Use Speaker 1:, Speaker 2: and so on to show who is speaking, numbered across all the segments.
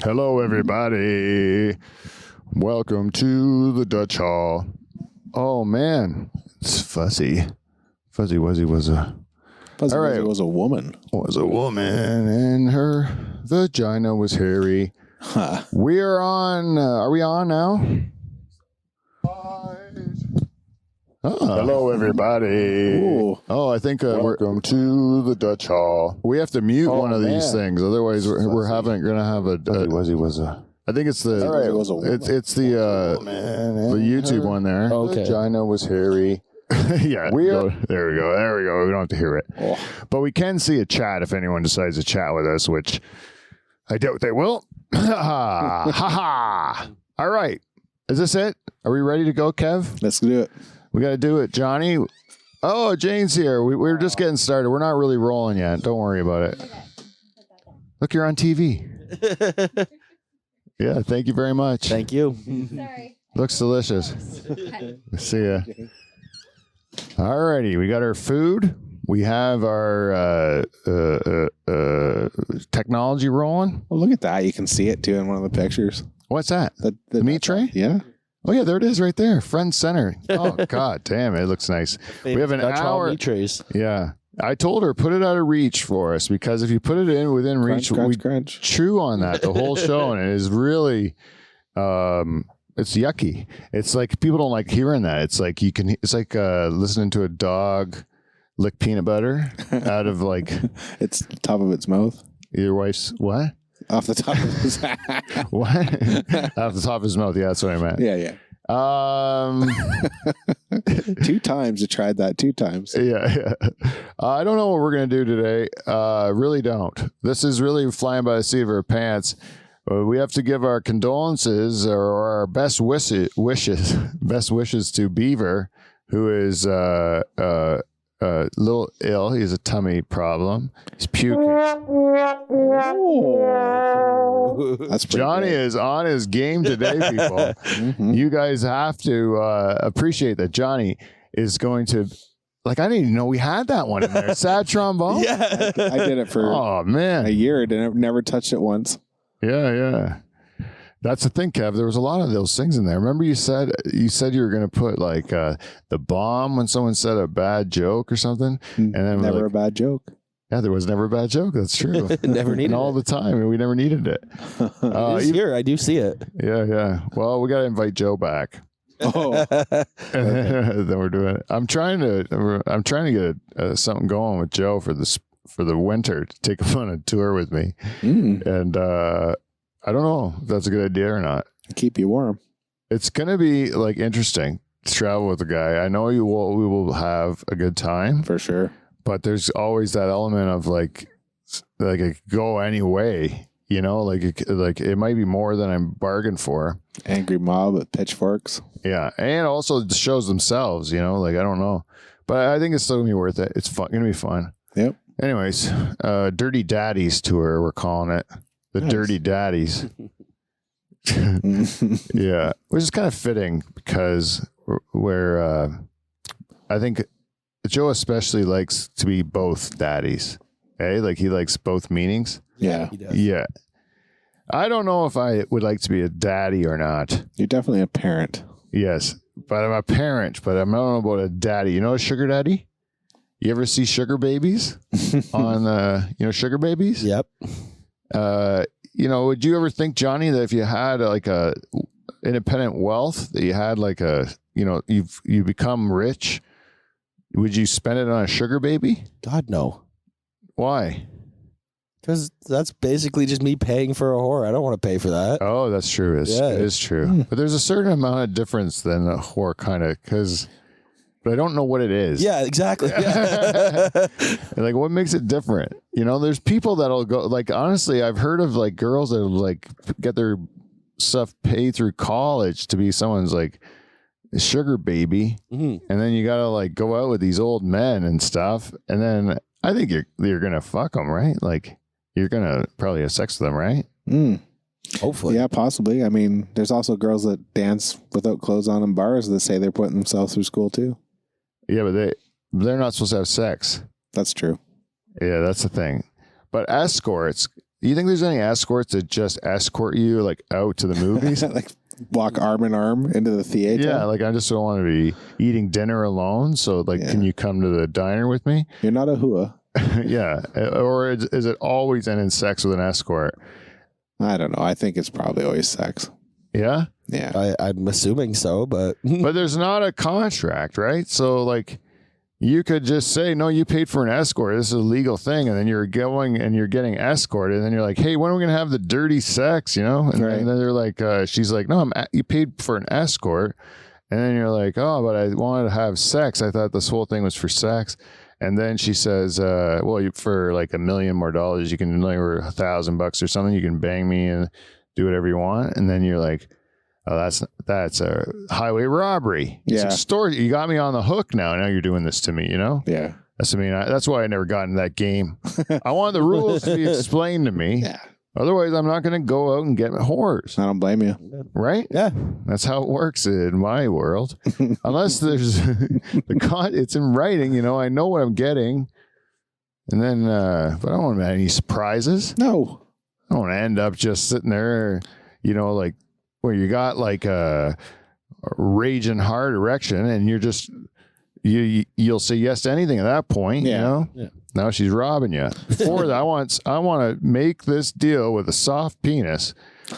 Speaker 1: Hello, everybody. Welcome to the Dutch Hall. Oh, man. It's Fuzzy. Fuzzy Wuzzy was a...
Speaker 2: Fuzzy Wuzzy was a woman.
Speaker 1: Was a woman, and her vagina was hairy.
Speaker 2: Huh.
Speaker 1: We are on... are we on now? Hello, everybody.
Speaker 2: Ooh.
Speaker 1: Oh, I think welcome to the Dutch Hall. We have to mute one of these things, otherwise we're gonna have a. Wuzzy was a. I think it's the. It's the YouTube one there.
Speaker 2: Okay.
Speaker 1: Vagina was hairy. Yeah. There we go. There we go. We don't have to hear it, but we can see a chat if anyone decides to chat with us, which I doubt they will. Ha ha. All right. Is this it? Are we ready to go, Kev?
Speaker 2: Let's do it.
Speaker 1: We got to do it, Johnny. Oh, Jane's here. We're just getting started. We're not really rolling yet. Don't worry about it. Look, you're on TV. Yeah, thank you very much.
Speaker 3: Thank you.
Speaker 4: Sorry.
Speaker 1: Looks delicious. See ya. All righty. We got our food. We have our technology rolling.
Speaker 2: Oh, look at that. You can see it, too, in one of the pictures.
Speaker 1: What's that?
Speaker 2: The
Speaker 1: meat tray?
Speaker 2: Yeah.
Speaker 1: Oh, yeah, there it is right there. Front center. Oh, God damn, it looks nice. We have an hour.
Speaker 3: Meat trays.
Speaker 1: Yeah. I told her, put it out of reach for us, because if you put it in within reach, we chew on that the whole show, and it is really, it's yucky. It's like, people don't like hearing that. It's like, it's like listening to a dog lick peanut butter out of like.
Speaker 2: It's the top of its mouth.
Speaker 1: Your wife's, what?
Speaker 2: Off the top of his
Speaker 1: What? Off the top of his mouth. Yeah, that's what I meant.
Speaker 2: Yeah. 2 times. I tried that 2 times.
Speaker 1: Yeah. I don't know what we're going to do today. Really don't. This is really flying by the seat of our pants. We have to give our condolences or our best wishes to Beaver, who is a little ill. He has a tummy problem. He's puking.
Speaker 2: That's
Speaker 1: Johnny
Speaker 2: good.
Speaker 1: is on his game today, people.
Speaker 2: Mm-hmm.
Speaker 1: You guys have to appreciate that Johnny is going to. Like, I didn't even know we had that one in there. Sad trombone?
Speaker 3: Yeah.
Speaker 2: I did it for
Speaker 1: Oh, man.
Speaker 2: a year. Never touched it once.
Speaker 1: Yeah. That's the thing, Kev. There was a lot of those things in there. Remember you said you were going to put like the bomb when someone said a bad joke or something? And then
Speaker 2: Never
Speaker 1: like,
Speaker 2: a bad joke.
Speaker 1: Yeah, there was never a bad joke. That's true.
Speaker 3: Never needed
Speaker 1: and all
Speaker 3: it.
Speaker 1: the time, and we never needed it.
Speaker 3: It's here. I do see it.
Speaker 1: Yeah. Well, we got to invite Joe back.
Speaker 2: Oh,
Speaker 1: Then we're doing it. I'm trying to get something going with Joe for the winter to take him on a tour with me. And I don't know if that's a good idea or not.
Speaker 2: keep you warm.
Speaker 1: It's gonna be like interesting to travel with the guy. I know we will have a good time
Speaker 2: For sure.
Speaker 1: but there's always that element of like it could go any way, you know, like it might be more than I'm bargained for.
Speaker 2: Angry mob with pitchforks.
Speaker 1: Yeah, and also the shows themselves, you know, like I don't know, but I think it's still gonna be worth it. It's gonna be fun.
Speaker 2: Yep.
Speaker 1: Anyways, Dirty Daddies tour, we're calling it the
Speaker 2: Nice.
Speaker 1: Dirty Daddies. Yeah, which is kind of fitting because we're I think Joe especially likes to be both daddies. Like he likes both meanings.
Speaker 2: Yeah.
Speaker 3: He does.
Speaker 1: Yeah. I don't know if I would like to be a daddy or not.
Speaker 2: You're definitely a parent.
Speaker 1: Yes, but I'm a parent, but I don't know about a daddy. You know a sugar daddy? You ever see sugar babies on, sugar babies?
Speaker 3: Yep.
Speaker 1: Would you ever think, Johnny, that if you had like a independent wealth, that you had like you become rich, would you spend it on a sugar baby?
Speaker 3: God, no.
Speaker 1: Why?
Speaker 3: Because that's basically just me paying for a whore. I don't want to pay for that.
Speaker 1: Oh, that's true. It is true. But there's a certain amount of difference than a whore, kind of, but I don't know what it is.
Speaker 3: Yeah, exactly.
Speaker 1: Like, what makes it different? You know, there's people that'll go, like, honestly, I've heard of like girls that like get their stuff paid through college to be someone's like sugar baby.
Speaker 3: Mm-hmm.
Speaker 1: And then you got to like go out with these old men and stuff. And then I think you're going to fuck them, right? Like, you're going to probably have sex with them, right?
Speaker 3: Hopefully.
Speaker 2: Yeah, possibly. I mean, there's also girls that dance without clothes on in bars that say they're putting themselves through school too.
Speaker 1: Yeah, but they're not supposed to have sex.
Speaker 2: That's true.
Speaker 1: Yeah, that's the thing. But escorts, you think there's any escorts that just escort you like out to the movies?
Speaker 2: Like walk arm in arm into the theater.
Speaker 1: Yeah, like I just don't want to be eating dinner alone. So like, can you come to the diner with me?
Speaker 2: You're not a hua.
Speaker 1: Yeah, or is it always ending sex with an escort?
Speaker 2: I don't know. I think it's probably always sex.
Speaker 1: Yeah,
Speaker 2: Yeah.
Speaker 3: I'm assuming so, but
Speaker 1: but there's not a contract, right? So like, you could just say, no, you paid for an escort. This is a legal thing. And then you're going and you're getting escorted. And then you're like, hey, when are we going to have the dirty sex? You know? And, and then they're like, she's like, no, you paid for an escort. And then you're like, oh, but I wanted to have sex. I thought this whole thing was for sex. And then she says, well, for like $1 million more, you can, like, or $1,000 or something, you can bang me and do whatever you want. And then you're like, oh, that's a highway robbery. It's extortion. You got me on the hook now. Now you're doing this to me, you know?
Speaker 2: Yeah.
Speaker 1: That's why I never got in that game. I want the rules to be explained to me.
Speaker 2: Yeah.
Speaker 1: Otherwise, I'm not going to go out and get whores.
Speaker 2: I don't blame you.
Speaker 1: Right?
Speaker 3: yeah.
Speaker 1: That's how it works in my world. Unless there's it's in writing, you know, I know what I'm getting. And then, but I don't want any surprises.
Speaker 2: No.
Speaker 1: I don't want to end up just sitting there, you know, like, where you got like a raging hard erection and you're just you'll say yes to anything at that point. You know?
Speaker 3: Yeah.
Speaker 1: Now she's robbing you. Before that, I want to make this deal with a soft penis,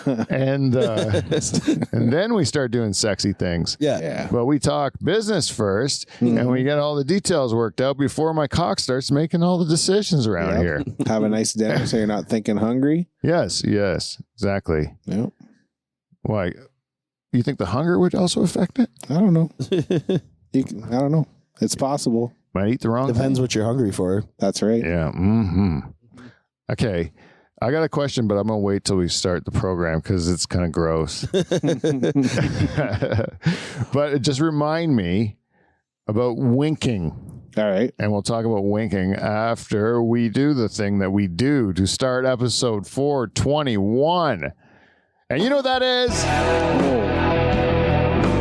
Speaker 1: and then we start doing sexy things.
Speaker 3: Yeah.
Speaker 1: But we talk business first, and we get all the details worked out before my cock starts making all the decisions around here.
Speaker 2: Have a nice dinner so you're not thinking hungry.
Speaker 1: Yes, exactly.
Speaker 2: Yep.
Speaker 1: Why? You think the hunger would also affect it?
Speaker 2: I don't know. I don't know. It's possible.
Speaker 1: Might eat the wrong
Speaker 3: Depends
Speaker 1: thing.
Speaker 3: what you're hungry for.
Speaker 2: That's right.
Speaker 1: Yeah. Mm-hmm. Okay. I got a question, but I'm going to wait till we start the program because it's kind of gross. But just remind me about winking.
Speaker 2: All right.
Speaker 1: And we'll talk about winking after we do the thing that we do to start episode 421. And you know what that is?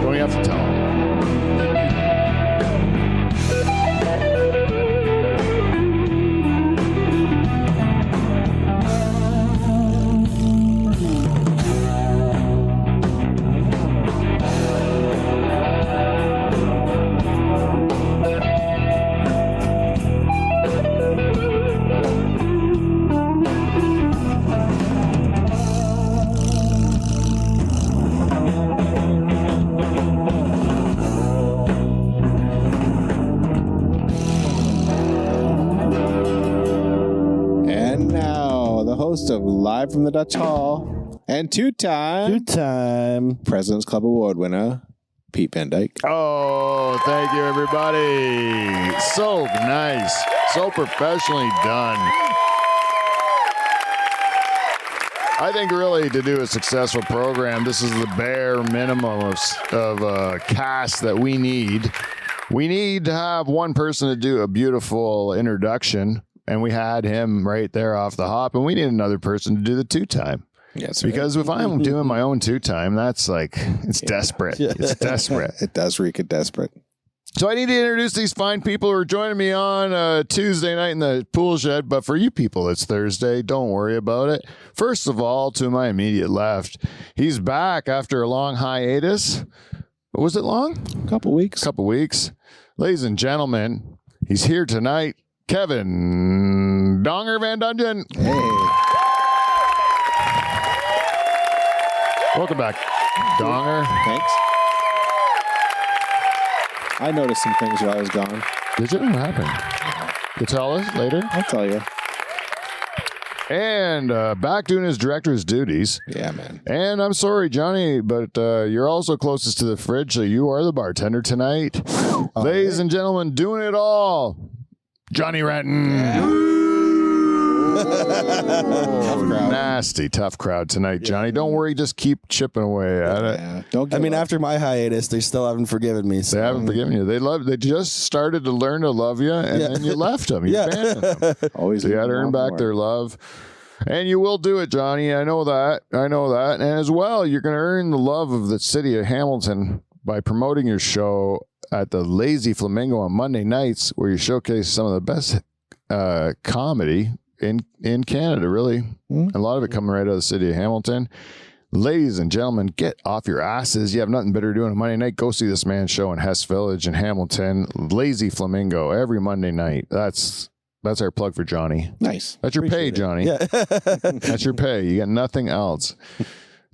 Speaker 1: Don't you have to tell them?
Speaker 2: Of Live from the Dutch Hall and two-time President's Club Award winner, Pete Van Dyke.
Speaker 1: Oh, thank you, everybody. So nice. So professionally done. I think really to do a successful program, this is the bare minimum of cast that we need. We need to have one person to do a beautiful introduction. And we had him right there off the hop, and we need another person to do the two-time.
Speaker 2: Yes,
Speaker 1: because if I'm doing my own two-time, that's like, it's desperate. It's desperate.
Speaker 2: It does reek of desperate.
Speaker 1: So I need to introduce these fine people who are joining me on Tuesday night in the pool shed. But for you people, it's Thursday. Don't worry about it. First of all, to my immediate left, he's back after a long hiatus. Was it long?
Speaker 2: A couple weeks.
Speaker 1: Ladies and gentlemen, he's here tonight. Kevin Donger Van Dungeon.
Speaker 2: Hey.
Speaker 1: Welcome back, Donger.
Speaker 2: Thanks. I noticed some things while I was gone.
Speaker 1: Did you? What happened? You'll tell us later?
Speaker 2: I'll tell you.
Speaker 1: And back doing his director's duties.
Speaker 2: Yeah, man.
Speaker 1: And I'm sorry, Johnny, but you're also closest to the fridge, so you are the bartender tonight. Ladies and gentlemen, doing it all. Johnny Renton.
Speaker 2: Yeah.
Speaker 1: Nasty, tough crowd tonight, Johnny. Don't worry, just keep chipping away at it.
Speaker 2: Yeah. Don't give up.
Speaker 3: After my hiatus, they still haven't forgiven me. So.
Speaker 1: They haven't forgiven you. They just started to learn to love you, and then you left them. You abandoned them.
Speaker 2: Always
Speaker 1: so you had to earn back their love. And you will do it, Johnny. I know that. And as well, you're going to earn the love of the city of Hamilton by promoting your show at the Lazy Flamingo on Monday nights, where you showcase some of the best comedy in Canada, really. A lot of it coming right out of the city of Hamilton. Ladies and gentlemen, get off your asses. You have nothing better to do on a Monday night. Go see this man's show in Hess Village in Hamilton. Lazy Flamingo every Monday night. That's our plug for Johnny.
Speaker 2: Nice.
Speaker 1: That's your pay, Johnny.
Speaker 3: Yeah.
Speaker 1: That's your pay. You got nothing else.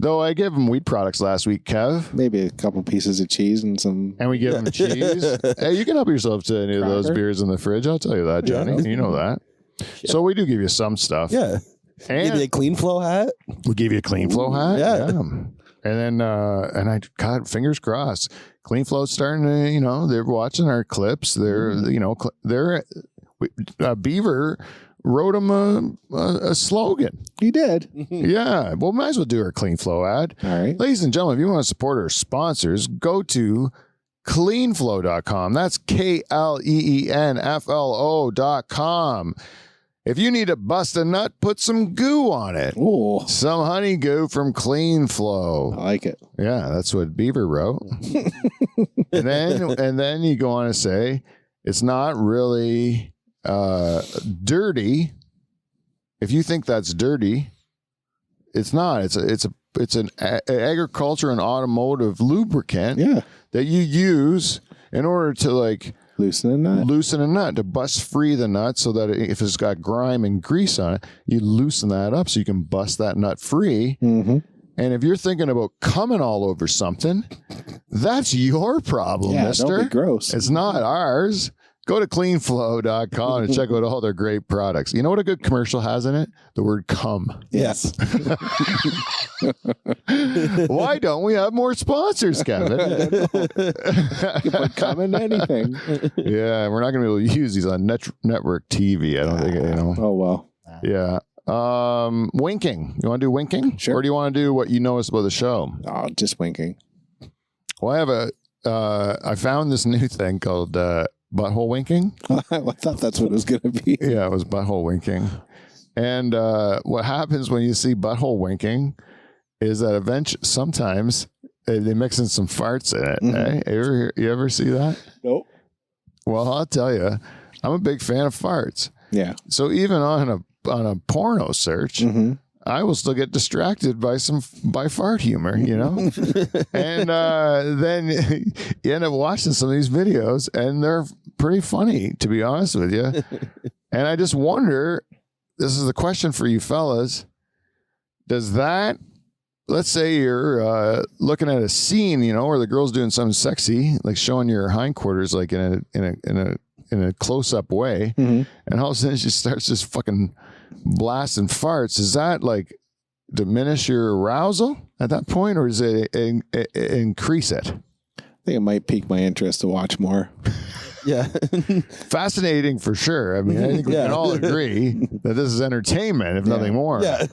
Speaker 1: Though I gave him weed products last week, Kev.
Speaker 2: Maybe a couple pieces of cheese and some.
Speaker 1: And we give him cheese. Hey, you can help yourself to any of those
Speaker 2: Cracker.
Speaker 1: beers in the fridge. I'll tell you that, Johnny.
Speaker 3: Yeah.
Speaker 1: You know that. So we do give you some stuff.
Speaker 3: Yeah.
Speaker 1: And
Speaker 3: Give you a clean flow hat.
Speaker 1: we give you a clean flow hat.
Speaker 3: Yeah.
Speaker 1: And then, God, fingers crossed. Clean Flow's starting to, they're watching our clips. They're, Beaver wrote him a slogan.
Speaker 2: He did.
Speaker 1: Yeah. Well, might as well do our Clean Flow ad.
Speaker 2: All right.
Speaker 1: Ladies and gentlemen, if you want to support our sponsors, go to cleanflow.com. That's KLEENFLO.com. If you need to bust a nut, put some goo on it.
Speaker 2: Oh,
Speaker 1: Some honey goo from Clean Flow.
Speaker 2: I like it.
Speaker 1: Yeah, that's what Beaver wrote. and then you go on to say it's not really dirty. If you think that's dirty, it's not. It's an agriculture and automotive lubricant
Speaker 2: Yeah.
Speaker 1: that you use in order to
Speaker 2: Loosen a nut.
Speaker 1: to bust free the nut, so that if it's got grime and grease on it, you loosen that up so you can bust that nut free.
Speaker 2: Mm-hmm.
Speaker 1: And if you're thinking about coming all over something, that's your problem,
Speaker 2: Yeah,
Speaker 1: mister.
Speaker 2: don't be gross.
Speaker 1: It's not ours. Go to cleanflow.com and check out all their great products. You know what a good commercial has in it? The word come.
Speaker 2: Yes.
Speaker 1: Why don't we have more sponsors, Kevin?
Speaker 2: You put cum in anything.
Speaker 1: Yeah, we're not going to be able to use these on network TV. I don't think,
Speaker 2: Oh, well.
Speaker 1: Yeah. Winking. You want to do winking?
Speaker 2: Sure.
Speaker 1: Or do you want to do what you noticed about the show?
Speaker 2: Oh, just winking.
Speaker 1: Well, I found this new thing called butthole winking.
Speaker 2: I thought that's what it was going to be.
Speaker 1: Yeah, it was butthole winking. And what happens when you see butthole winking is that sometimes they mix in some farts in it.
Speaker 2: Mhm.
Speaker 1: You ever see that?
Speaker 2: Nope.
Speaker 1: Well, I'll tell you, I'm a big fan of farts.
Speaker 2: Yeah.
Speaker 1: So even on a porno search,
Speaker 2: Mm-hmm.
Speaker 1: I will still get distracted by fart humor, and then you end up watching some of these videos, and they're pretty funny, to be honest with you. And I just wonder, this is the question for you fellas, does that, let's say you're looking at a scene, where the girl's doing something sexy, like showing your hindquarters, like in a close-up way,
Speaker 2: Mm-hmm.
Speaker 1: and all of a sudden she starts just fucking blasting farts. Does that diminish your arousal at that point, or does it increase it?
Speaker 2: I think it might pique my interest to watch more.
Speaker 3: Yeah.
Speaker 1: Fascinating for sure. I mean, I think we can all agree that this is entertainment, if nothing more.
Speaker 3: Yeah.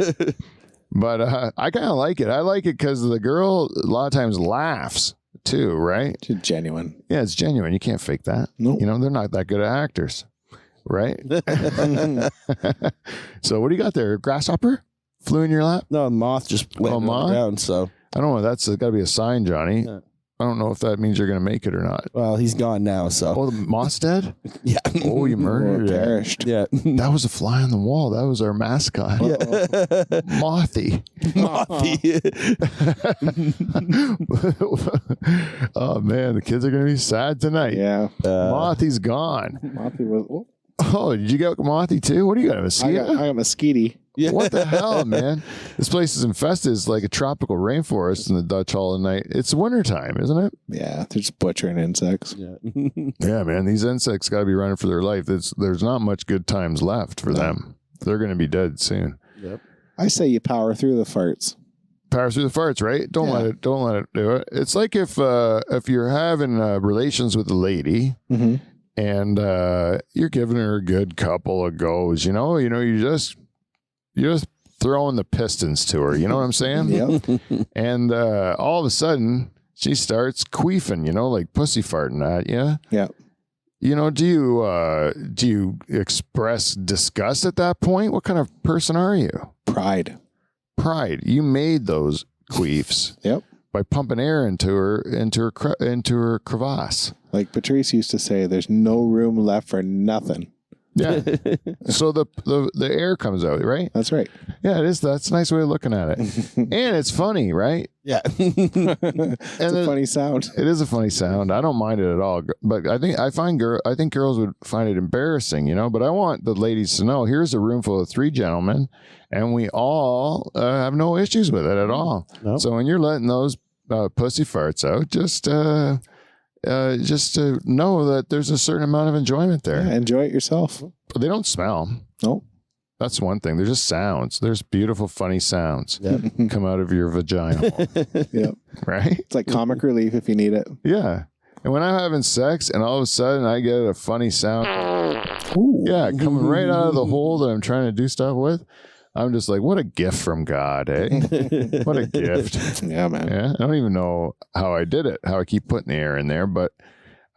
Speaker 1: But I kind of like it. I like it because the girl a lot of times laughs too, right?
Speaker 2: Just genuine.
Speaker 1: Yeah, it's genuine. You can't fake that.
Speaker 2: Nope.
Speaker 1: They're not that good at actors, right? So what do you got there? Grasshopper flew in your lap?
Speaker 3: No, moth just landed on
Speaker 1: moth?
Speaker 3: the ground. So,
Speaker 1: I don't know. That's got to be a sign, Johnny.
Speaker 3: Yeah.
Speaker 1: I don't know if that means you're going to make it or not.
Speaker 3: well, he's gone now. So,
Speaker 1: Oh, the moth's dead?
Speaker 3: yeah.
Speaker 1: Oh, you
Speaker 2: Or
Speaker 1: murdered it.
Speaker 2: perished.
Speaker 3: Yeah.
Speaker 1: That was a fly on the wall. That was our mascot. Mothy.
Speaker 3: Mothy.
Speaker 1: Oh, man. The kids are going to be sad tonight.
Speaker 2: Yeah.
Speaker 1: Mothy's gone.
Speaker 2: Mothy was. Oh,
Speaker 1: Oh, did you get Mothy too? What do you got? A
Speaker 2: I
Speaker 1: mosquito?
Speaker 2: got mosquito.
Speaker 3: Yeah.
Speaker 1: What the hell, man? This place is infested. It's like a tropical rainforest in the Dutch Hall at night. It's wintertime, isn't it?
Speaker 2: Yeah, they're just butchering insects.
Speaker 3: Yeah.
Speaker 1: Yeah, man. These insects got to be running for their life. There's not much good times left for them. They're going to be dead soon.
Speaker 3: Yep.
Speaker 2: I say you power through the farts.
Speaker 1: Power through the farts, right? Don't let it do it. It's like if you're having relations with a lady
Speaker 2: Mm-hmm.
Speaker 1: and you're giving her a good couple of goes, you just throwing the pistons to her. You know what I'm saying?
Speaker 2: Yep.
Speaker 1: And all of a sudden she starts queefing, like pussy farting at you.
Speaker 2: Yep.
Speaker 1: Do you express disgust at that point? What kind of person are you?
Speaker 2: Pride.
Speaker 1: You made those queefs
Speaker 2: Yep.
Speaker 1: by pumping air into her crevasse.
Speaker 2: Like Patrice used to say, there's no room left for nothing.
Speaker 1: Yeah. So the air comes out, right?
Speaker 2: That's right.
Speaker 1: Yeah, it is. That's a nice way of looking at it. And it's funny, right?
Speaker 3: Yeah.
Speaker 2: It's a funny sound.
Speaker 1: It is a funny sound. I don't mind it at all. But I think girls would find it embarrassing, But I want the ladies to know here's a room full of 3 gentlemen, and we all have no issues with it at all.
Speaker 3: Nope.
Speaker 1: So when you're letting those pussy farts out, just to know that there's a certain amount of enjoyment there.
Speaker 2: Yeah, enjoy it yourself.
Speaker 1: But they don't smell.
Speaker 2: Nope.
Speaker 1: That's one thing. They're just sounds. There's beautiful, funny sounds
Speaker 3: Yep.
Speaker 1: come out of your vagina,
Speaker 2: Yep.
Speaker 1: right?
Speaker 2: It's like comic relief if you need it.
Speaker 1: Yeah. And when I'm having sex and all of a sudden I get a funny sound,
Speaker 2: Ooh.
Speaker 1: yeah, coming right out of the hole that I'm trying to do stuff with, I'm just like, what a gift from God, eh? What a gift.
Speaker 2: Yeah, man.
Speaker 1: Yeah. I don't even know how I did it, how I keep putting the air in there, but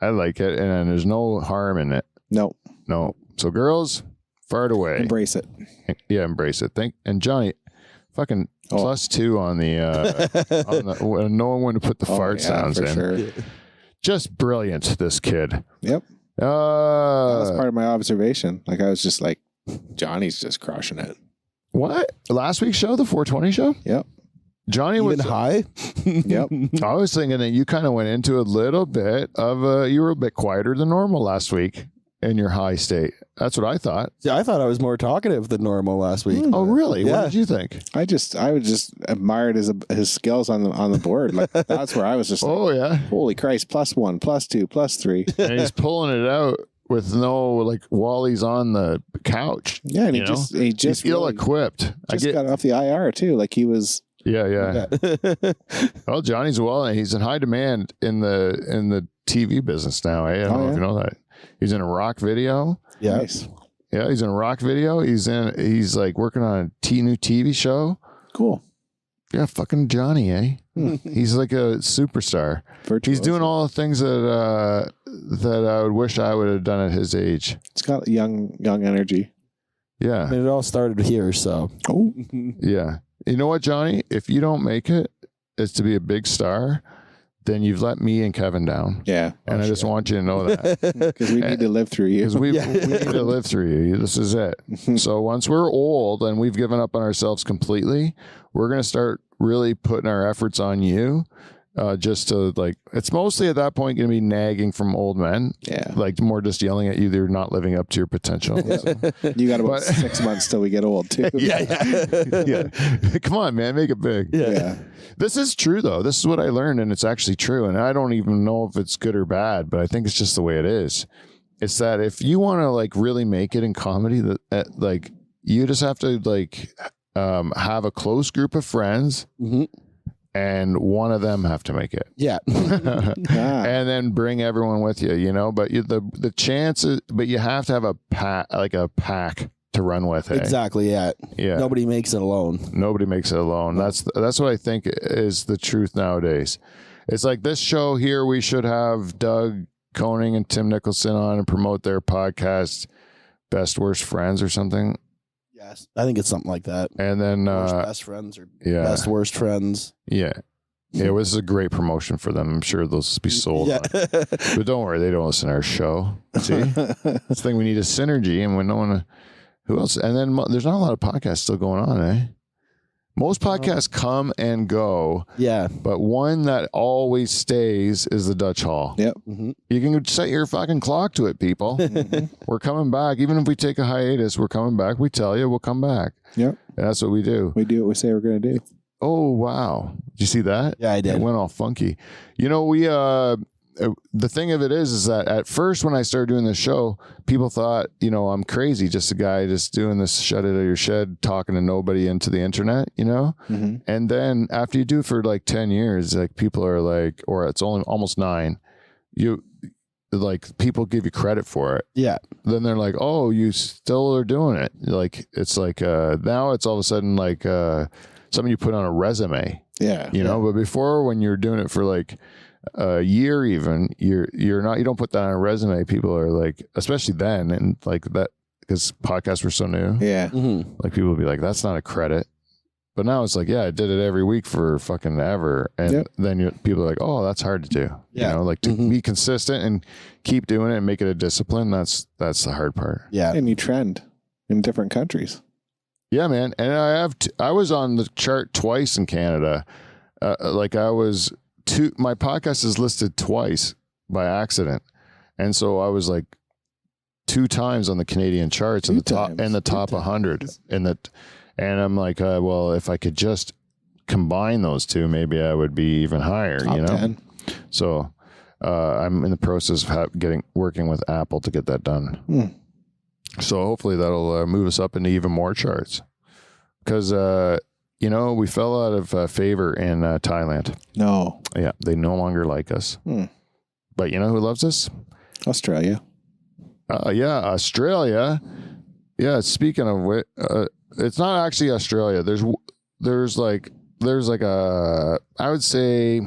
Speaker 1: I like it. And there's no harm in it.
Speaker 2: No.
Speaker 1: No. So girls, fart away.
Speaker 2: Embrace it.
Speaker 1: Yeah, embrace it. And Johnny, fucking +2 on the knowing when to put the fart sounds
Speaker 2: for
Speaker 1: in.
Speaker 2: Sure.
Speaker 1: Just brilliant, this kid.
Speaker 2: Yep. That was part of my observation. Like I was just like, Johnny's just crushing it.
Speaker 1: What? Last week's show, the 420 show?
Speaker 2: Yep.
Speaker 1: Johnny
Speaker 3: Even
Speaker 1: was
Speaker 3: high?
Speaker 2: Yep.
Speaker 1: I was thinking that you kind of went into a little bit of you were a bit quieter than normal last week in your high state. That's what I thought.
Speaker 3: See, I thought I was more talkative than normal last week.
Speaker 1: Oh, really?
Speaker 3: Yeah.
Speaker 1: What did you think?
Speaker 2: I was just admired his skills on the board. Like that's where I was just like,
Speaker 1: Oh, yeah.
Speaker 2: holy Christ, +1, +2, +3.
Speaker 1: And he's pulling it out with no, like, Wally's on the couch.
Speaker 2: Yeah, and he
Speaker 1: He's
Speaker 2: just really
Speaker 1: ill-equipped.
Speaker 2: just got off the IR too. Like he was.
Speaker 1: Yeah. Well, Johnny's he's in high demand in the TV business now. Eh? I don't know if you know that. He's in a rock video.
Speaker 3: Yeah.
Speaker 2: Nice.
Speaker 1: Yeah, he's in a rock video. He's like working on a new TV show.
Speaker 2: Cool.
Speaker 1: Yeah, fucking Johnny, eh? He's like a superstar.
Speaker 2: Virtuoso.
Speaker 1: He's doing all the things that I would wish I would have done at his age.
Speaker 2: It's got young energy.
Speaker 3: I
Speaker 1: Yeah.
Speaker 3: mean, it all started here, so.
Speaker 2: Oh.
Speaker 1: Yeah. You know what, Johnny? If you don't make it is to be a big star, then you've let me and Kevin down.
Speaker 2: Yeah.
Speaker 1: And I just want you to know that.
Speaker 2: Because we need to live through you.
Speaker 1: Because we need to live through you. This is it. So once we're old and we've given up on ourselves completely, we're going to start really putting our efforts on you. Just to like, it's mostly at that point going to be nagging from old men.
Speaker 2: Yeah.
Speaker 1: Like more just yelling at you. They're not living up to your potential. So.
Speaker 2: You got about 6 months till we get old too.
Speaker 1: Yeah. Come on, man. Make it big.
Speaker 2: Yeah.
Speaker 1: This is true, though. This is what I learned, and it's actually true. And I don't even know if it's good or bad, but I think it's just the way it is. It's that if you want to like really make it in comedy, that like you just have to like have a close group of friends, and one of them have to make it.
Speaker 3: Yeah.
Speaker 1: And then bring everyone with you, But the chances, but you have to have a pack to run with.
Speaker 3: Exactly. Yeah. Nobody makes it alone.
Speaker 1: Nobody makes it alone. That's what I think is the truth nowadays. It's like this show here. We should have Doug Koning and Tim Nicholson on and promote their podcast, Best Worst Friends or something.
Speaker 3: Yes, I think it's something like that.
Speaker 1: And then
Speaker 3: Best friends or best worst friends.
Speaker 1: Yeah. Yeah, well, this is a great promotion for them. I'm sure those will be sold.
Speaker 3: Yeah.
Speaker 1: But don't worry, they don't listen to our show. See, that's the thing. We need a synergy, and we don't want to. Who else? And then there's not a lot of podcasts still going on, eh? Most podcasts come and go.
Speaker 3: Yeah.
Speaker 1: But one that always stays is the Dutch Hall.
Speaker 2: Yep.
Speaker 3: Mm-hmm.
Speaker 1: You can set your fucking clock to it, people. We're coming back. Even if we take a hiatus, we're coming back. We tell you, we'll come back.
Speaker 2: Yep.
Speaker 1: And that's what we do.
Speaker 2: We do what we say we're going to do.
Speaker 1: Oh, wow. Did you see that?
Speaker 3: Yeah, I did.
Speaker 1: It went all funky. We, the thing of it is that at first when I started doing this show, people thought, I'm crazy, just a guy just doing this shut it out of your shed, talking to nobody into the internet,
Speaker 2: Mm-hmm.
Speaker 1: And then after you do it for like 10 years, like people are like, or it's only almost 9, people give you credit for it.
Speaker 3: Yeah.
Speaker 1: Then they're like, oh, you still are doing it. Like, it's like, now it's all of a sudden like, something you put on a resume,
Speaker 2: Yeah.
Speaker 1: but before when you're doing it for like a year, even you don't put that on a resume. People are like, especially then. And like that, because podcasts were so new,
Speaker 2: Yeah.
Speaker 3: Mm-hmm.
Speaker 1: like people would be like, that's not a credit. But now it's like, yeah, I did it every week for fucking ever. And then people are like, oh, that's hard to do.
Speaker 3: Yeah.
Speaker 1: You know, like to be consistent and keep doing it and make it a discipline. That's the hard part.
Speaker 3: Yeah.
Speaker 2: And you trend in different countries.
Speaker 1: Yeah, man. And I was on the chart twice in Canada. My podcast is listed twice by accident. And so I was like 2 times on the Canadian charts in the top 100 and I'm like, well, if I could just combine those two, maybe I would be even higher,
Speaker 2: Top 10.
Speaker 1: So I'm in the process of working with Apple to get that done. So hopefully that'll move us up into even more charts because, we fell out of favor in Thailand.
Speaker 2: No.
Speaker 1: Yeah, they no longer like us. But you know who loves us?
Speaker 2: Australia.
Speaker 1: Australia. Yeah, speaking of which, it's not actually Australia. There's like I would say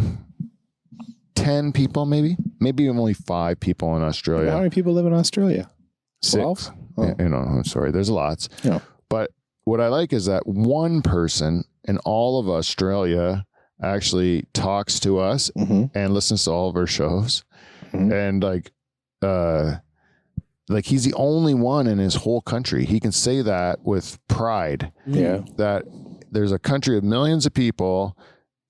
Speaker 1: 10 people, maybe only 5 people in Australia.
Speaker 2: How many people live in Australia?
Speaker 1: 6.
Speaker 2: Oh.
Speaker 1: I'm sorry. There's lots.
Speaker 2: Yeah.
Speaker 1: But what I like is that one person in all of Australia actually talks to us and listens to all of our shows. And like he's the only one in his whole country. He can say that with pride.
Speaker 2: Yeah.
Speaker 1: That there's a country of millions of people.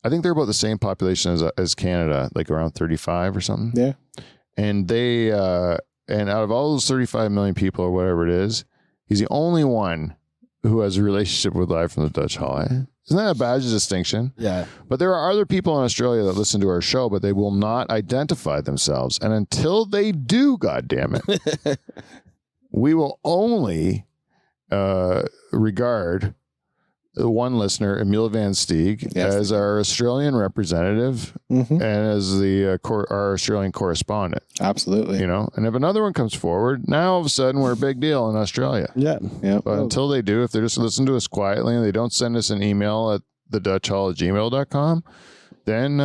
Speaker 1: I think they're about the same population as Canada, like around 35 or something.
Speaker 2: Yeah.
Speaker 1: And they and out of all those 35 million people or whatever it is, he's the only one who has a relationship with Live from the Dutch Hall. Isn't that a badge of distinction?
Speaker 3: Yeah.
Speaker 1: But there are other people in Australia that listen to our show, but they will not identify themselves. And until they do, goddammit, we will only regard the one listener, Emil Van Steeg, as our Australian representative and as our Australian correspondent.
Speaker 2: Absolutely.
Speaker 1: And if another one comes forward, now all of a sudden we're a big deal in Australia.
Speaker 3: Yeah.
Speaker 1: But until they do, if they just listen to us quietly and they don't send us an email at thedutchhall@gmail.com, then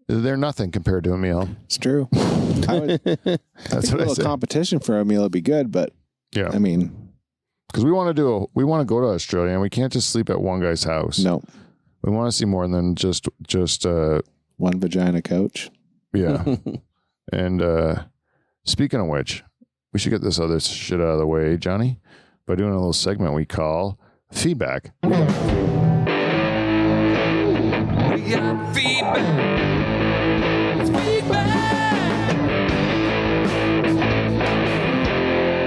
Speaker 1: they're nothing compared to Emil.
Speaker 2: It's true. That's what I said. Competition for Emil would be good, but
Speaker 1: yeah,
Speaker 2: I mean,
Speaker 1: because we want to go to Australia and we can't just sleep at one guy's house.
Speaker 2: No,
Speaker 1: we want to see more than just
Speaker 2: one vagina coach.
Speaker 1: Yeah. And speaking of which, we should get this other shit out of the way, Johnny, by doing a little segment we call feedback.
Speaker 4: We got feedback. It's feedback.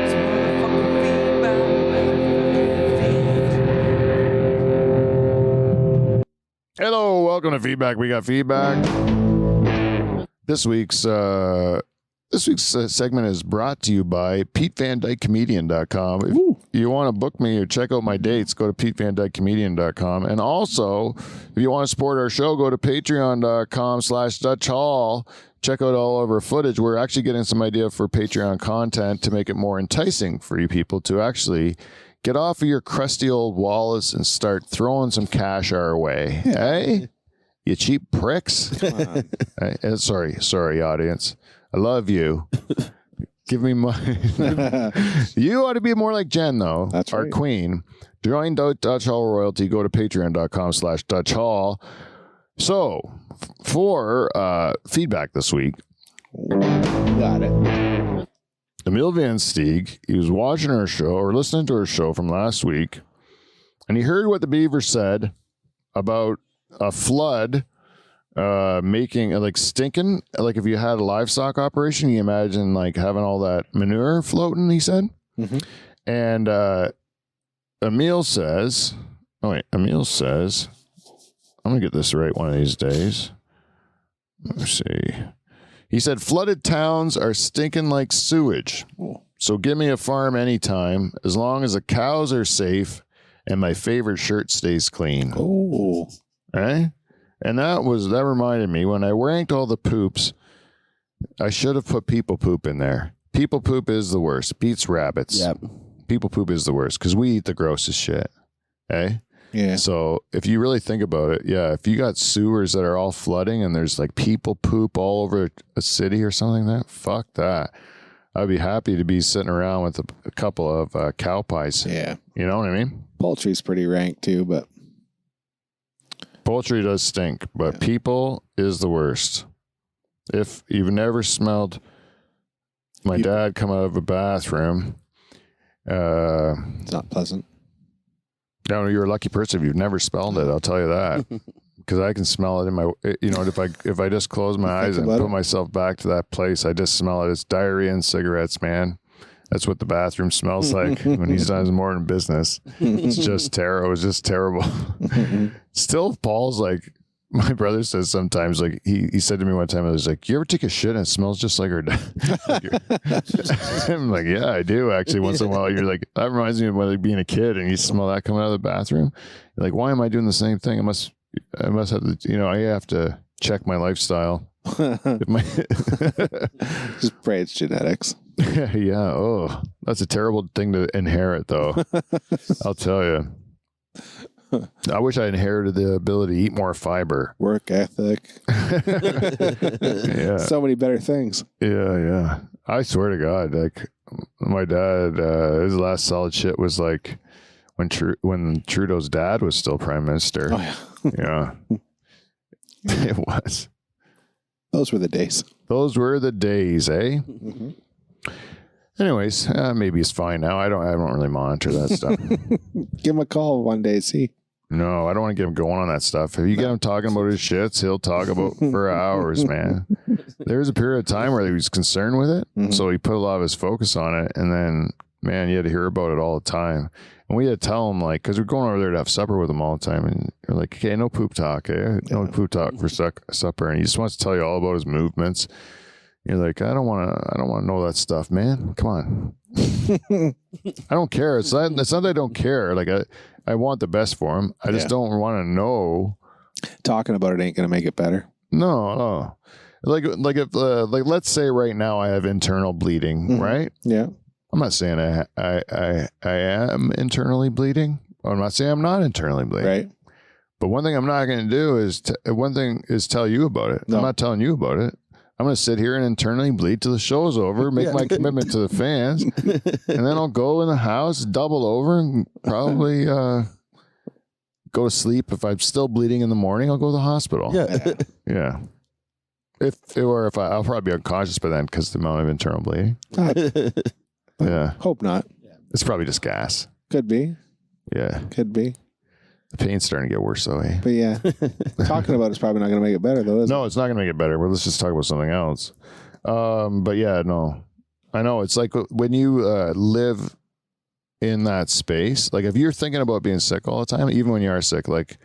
Speaker 4: It's motherfucking feedback.
Speaker 1: Hello, welcome to feedback. We got feedback. This week's segment is brought to you by PeteVanDykeComedian.com. If you want to book me or check out my dates, go to PeteVanDykeComedian.com. And also, if you want to support our show, go to Patreon.com/Dutch Hall. Check out all of our footage. We're actually getting some idea for Patreon content to make it more enticing for you people to actually get off of your crusty old wallets and start throwing some cash our way. Hey? You cheap pricks. Sorry, audience. I love you. Give me money. You ought to be more like Jen, though.
Speaker 2: That's
Speaker 1: our
Speaker 2: right.
Speaker 1: queen. Join Dutch Hall Royalty. Go to patreon.com/Dutch Hall. So, for feedback this week,
Speaker 2: Got it.
Speaker 1: Emil Van Steeg, he was watching our show or listening to our show from last week, and he heard what the Beaver said about a flood making like stinking. Like if you had a livestock operation, you imagine like having all that manure floating, he said. And Emil says, I'm gonna get this right one of these days. Let's see. He said flooded towns are stinking like sewage. So give me a farm anytime, as long as the cows are safe and my favorite shirt stays clean.
Speaker 2: Oh.
Speaker 1: Eh? And that reminded me when I ranked all the poops, I should have put people poop in there. People poop is the worst. Beats rabbits.
Speaker 3: Yep.
Speaker 1: People poop is the worst because we eat the grossest shit. Eh?
Speaker 2: Yeah.
Speaker 1: So if you really think about it, yeah, if you got sewers that are all flooding and there's like people poop all over a city or something like that, fuck that. I'd be happy to be sitting around with a couple of cow pies.
Speaker 2: Yeah.
Speaker 1: You know what I mean?
Speaker 2: Poultry's pretty rank too, but
Speaker 1: Poultry does stink, but people is the worst. If you've never smelled my dad come out of a bathroom,
Speaker 2: it's not pleasant.
Speaker 1: no, you're a lucky person if you've never smelled it. I'll tell you that. Because I can smell it in my, if I just close my eyes and put myself back to that place, I just smell it. It's diarrhea and cigarettes, man. That's what the bathroom smells like when he's done his morning business. It's just terrible. It was just terrible. Still, Paul's like, my brother says sometimes, like, he said to me one time, I was like, you ever take a shit and it smells just like her dad? I'm like, yeah, I do actually. Once in a while, you're like, that reminds me of when, like, being a kid and you smell that coming out of the bathroom. You're like, why am I doing the same thing? I must have to, I have to check my lifestyle.
Speaker 2: Just pray it's genetics.
Speaker 1: Yeah. Oh, that's a terrible thing to inherit, though. I'll tell you. I wish I inherited the ability to eat more fiber.
Speaker 2: Work ethic.
Speaker 1: Yeah.
Speaker 2: So many better things.
Speaker 1: Yeah. I swear to God, like, my dad, his last solid shit was like when Trudeau's dad was still prime minister.
Speaker 2: Oh, yeah.
Speaker 1: Yeah. It was.
Speaker 2: Those were the days.
Speaker 1: Those were the days, eh?
Speaker 2: Mm-hmm.
Speaker 1: Anyways, maybe it's fine now. I don't really monitor that stuff.
Speaker 2: Give him a call one day, see.
Speaker 1: No, I don't want to get him going on that stuff. If you get him talking about his shits, he'll talk about for hours, man. There was a period of time where he was concerned with it, so he put a lot of his focus on it, and then, man, you had to hear about it all the time. And we had to tell him, like, because we're going over there to have supper with him all the time, and you're like, okay, no poop talk, eh? No poop talk for supper, and he just wants to tell you all about his movements. You're like, I don't want to know that stuff, man. Come on. I don't care. It's not that I don't care. Like, I want the best for him. I just don't want to know.
Speaker 2: Talking about it ain't going to make it better.
Speaker 1: No. Like if let's say right now I have internal bleeding, right?
Speaker 2: Yeah.
Speaker 1: I'm not saying I am internally bleeding. I'm not saying I'm not internally bleeding.
Speaker 2: Right.
Speaker 1: But one thing I'm not going to do is tell you about it.
Speaker 2: No.
Speaker 1: I'm not telling you about it. I'm going to sit here and internally bleed till the show's over, make my commitment to the fans, and then I'll go in the house, double over, and probably go to sleep. If I'm still bleeding in the morning, I'll go to the hospital. Yeah. I'll probably be unconscious by then because the amount of internal bleeding. Yeah.
Speaker 2: Hope not.
Speaker 1: It's probably just gas.
Speaker 2: Could be.
Speaker 1: Yeah.
Speaker 2: Could be.
Speaker 1: The pain's starting to get worse, though, eh?
Speaker 2: But yeah, talking about it's probably not going to make it better, though, is it?
Speaker 1: No, it's not going to make it better. But let's just talk about something else. But yeah, no. I know. It's like when you live in that space, like if you're thinking about being sick all the time, even when you are sick, like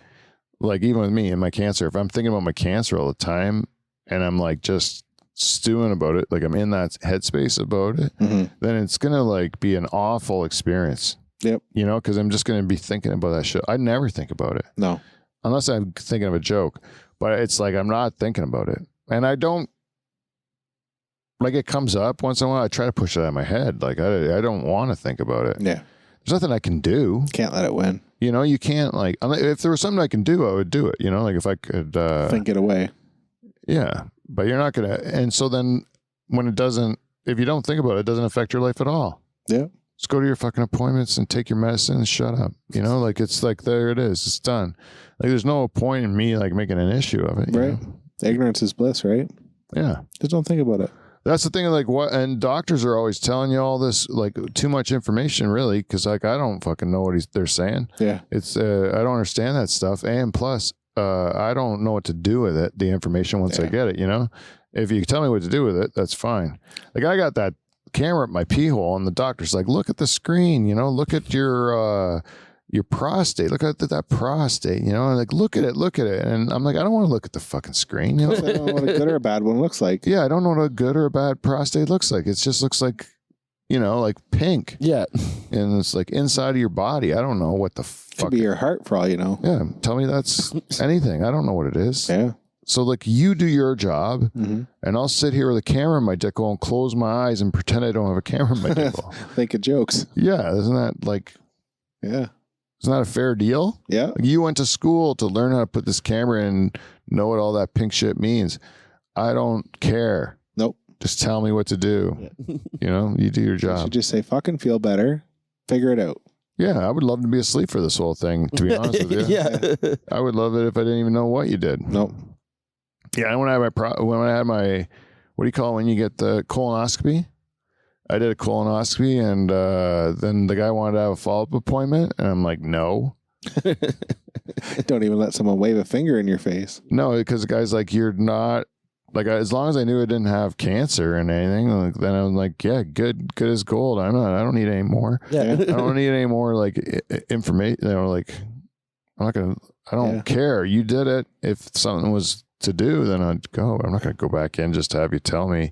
Speaker 1: even with me and my cancer, if I'm thinking about my cancer all the time and I'm like just stewing about it, like I'm in that headspace about it, then it's going to like be an awful experience.
Speaker 2: Yep.
Speaker 1: You know, because I'm just going to be thinking about that shit. I never think about it.
Speaker 2: No.
Speaker 1: Unless I'm thinking of a joke. But it's like I'm not thinking about it. And I don't, like, it comes up once in a while. I try to push it out of my head. Like, I don't want to think about it.
Speaker 2: Yeah.
Speaker 1: There's nothing I can do.
Speaker 2: Can't let it win.
Speaker 1: You know, you can't, like, if there was something I can do, I would do it. You know, like if I could.
Speaker 2: Think it away.
Speaker 1: Yeah. But you're not going to. And so then when it doesn't, if you don't think about it, it doesn't affect your life at all.
Speaker 2: Yeah.
Speaker 1: Just go to your fucking appointments and take your medicine and shut up. You know, like it's like, there it is. It's done. Like there's no point in me like making an issue of it.
Speaker 2: Right.
Speaker 1: Know?
Speaker 2: Ignorance is bliss, right?
Speaker 1: Yeah.
Speaker 2: Just don't think about it.
Speaker 1: That's the thing. Like what, and doctors are always telling you all this, like too much information really. Cause like, I don't fucking know what they're saying.
Speaker 2: Yeah.
Speaker 1: It's, I don't understand that stuff. And plus, I don't know what to do with it. The information once I get it, you know, if you tell me what to do with it, that's fine. Like I got that camera at my pee hole and the doctor's like, look at the screen, you know, look at your prostate, look at that prostate, you know, and like, look at it. And I'm like, I don't want to look at the fucking screen. You know?
Speaker 2: I don't know what a good or a bad one looks like.
Speaker 1: Yeah. I don't know what a good or a bad prostate looks like. It just looks like, you know, like pink.
Speaker 3: Yeah.
Speaker 1: And it's like inside of your body. I don't know what the fuck.
Speaker 2: Could be your heart for all you know.
Speaker 1: Yeah. Tell me that's anything. I don't know what it is.
Speaker 2: Yeah.
Speaker 1: So like you do your job and I'll sit here with a camera in my dick hole and close my eyes and pretend I don't have a camera in my dick hole.
Speaker 2: Think of jokes.
Speaker 1: Yeah. Isn't that like,
Speaker 2: Yeah.
Speaker 1: isn't that a fair deal?
Speaker 2: Yeah.
Speaker 1: Like you went to school to learn how to put this camera in, know what all that pink shit means. I don't care.
Speaker 2: Nope.
Speaker 1: Just tell me what to do. You do your
Speaker 2: You
Speaker 1: job.
Speaker 2: should just say, fucking feel better. Figure it out.
Speaker 1: Yeah, I would love to be asleep for this whole thing, to be honest with you.
Speaker 3: Yeah.
Speaker 1: I would love it if I didn't even know what you did.
Speaker 2: Nope.
Speaker 1: Yeah, when I had my what do you call it when you get the colonoscopy? I did a colonoscopy, and then the guy wanted to have a follow-up appointment, and I'm like, no.
Speaker 2: Don't even let someone wave a finger in your face.
Speaker 1: No, because the guy's like, you're not, like, as long as I knew I didn't have cancer and anything, like, then I was like, yeah, good as gold. I don't need any more.
Speaker 3: Yeah.
Speaker 1: I don't need any more, like, information. Like, I don't care. You did it. If something was to do, then I'd go. I'm not going to go back in just to have you tell me,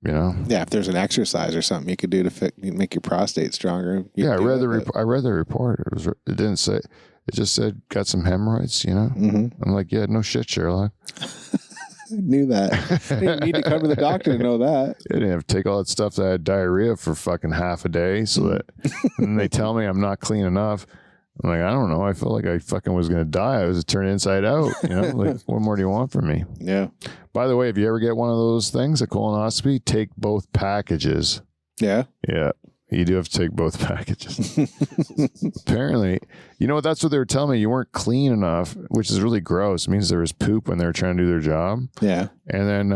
Speaker 2: Yeah, if there's an exercise or something you could do to make your prostate stronger.
Speaker 1: Yeah, I read the report. It didn't say. It just said got some hemorrhoids.
Speaker 2: Mm-hmm.
Speaker 1: I'm like, yeah, no shit, Sherlock.
Speaker 2: Knew that. I didn't need to come to the doctor to know that.
Speaker 1: I didn't have to take all that stuff that I had diarrhea for fucking half a day, so that and they tell me I'm not clean enough. I'm like, I don't know. I felt like I fucking was gonna die. I was turned inside out. Like, what more do you want from me?
Speaker 2: Yeah.
Speaker 1: By the way, if you ever get one of those things, a colonoscopy, take both packages.
Speaker 2: Yeah.
Speaker 1: Yeah. You do have to take both packages. Apparently, that's what they were telling me. You weren't clean enough, which is really gross. It means there was poop when they were trying to do their job.
Speaker 2: Yeah.
Speaker 1: And then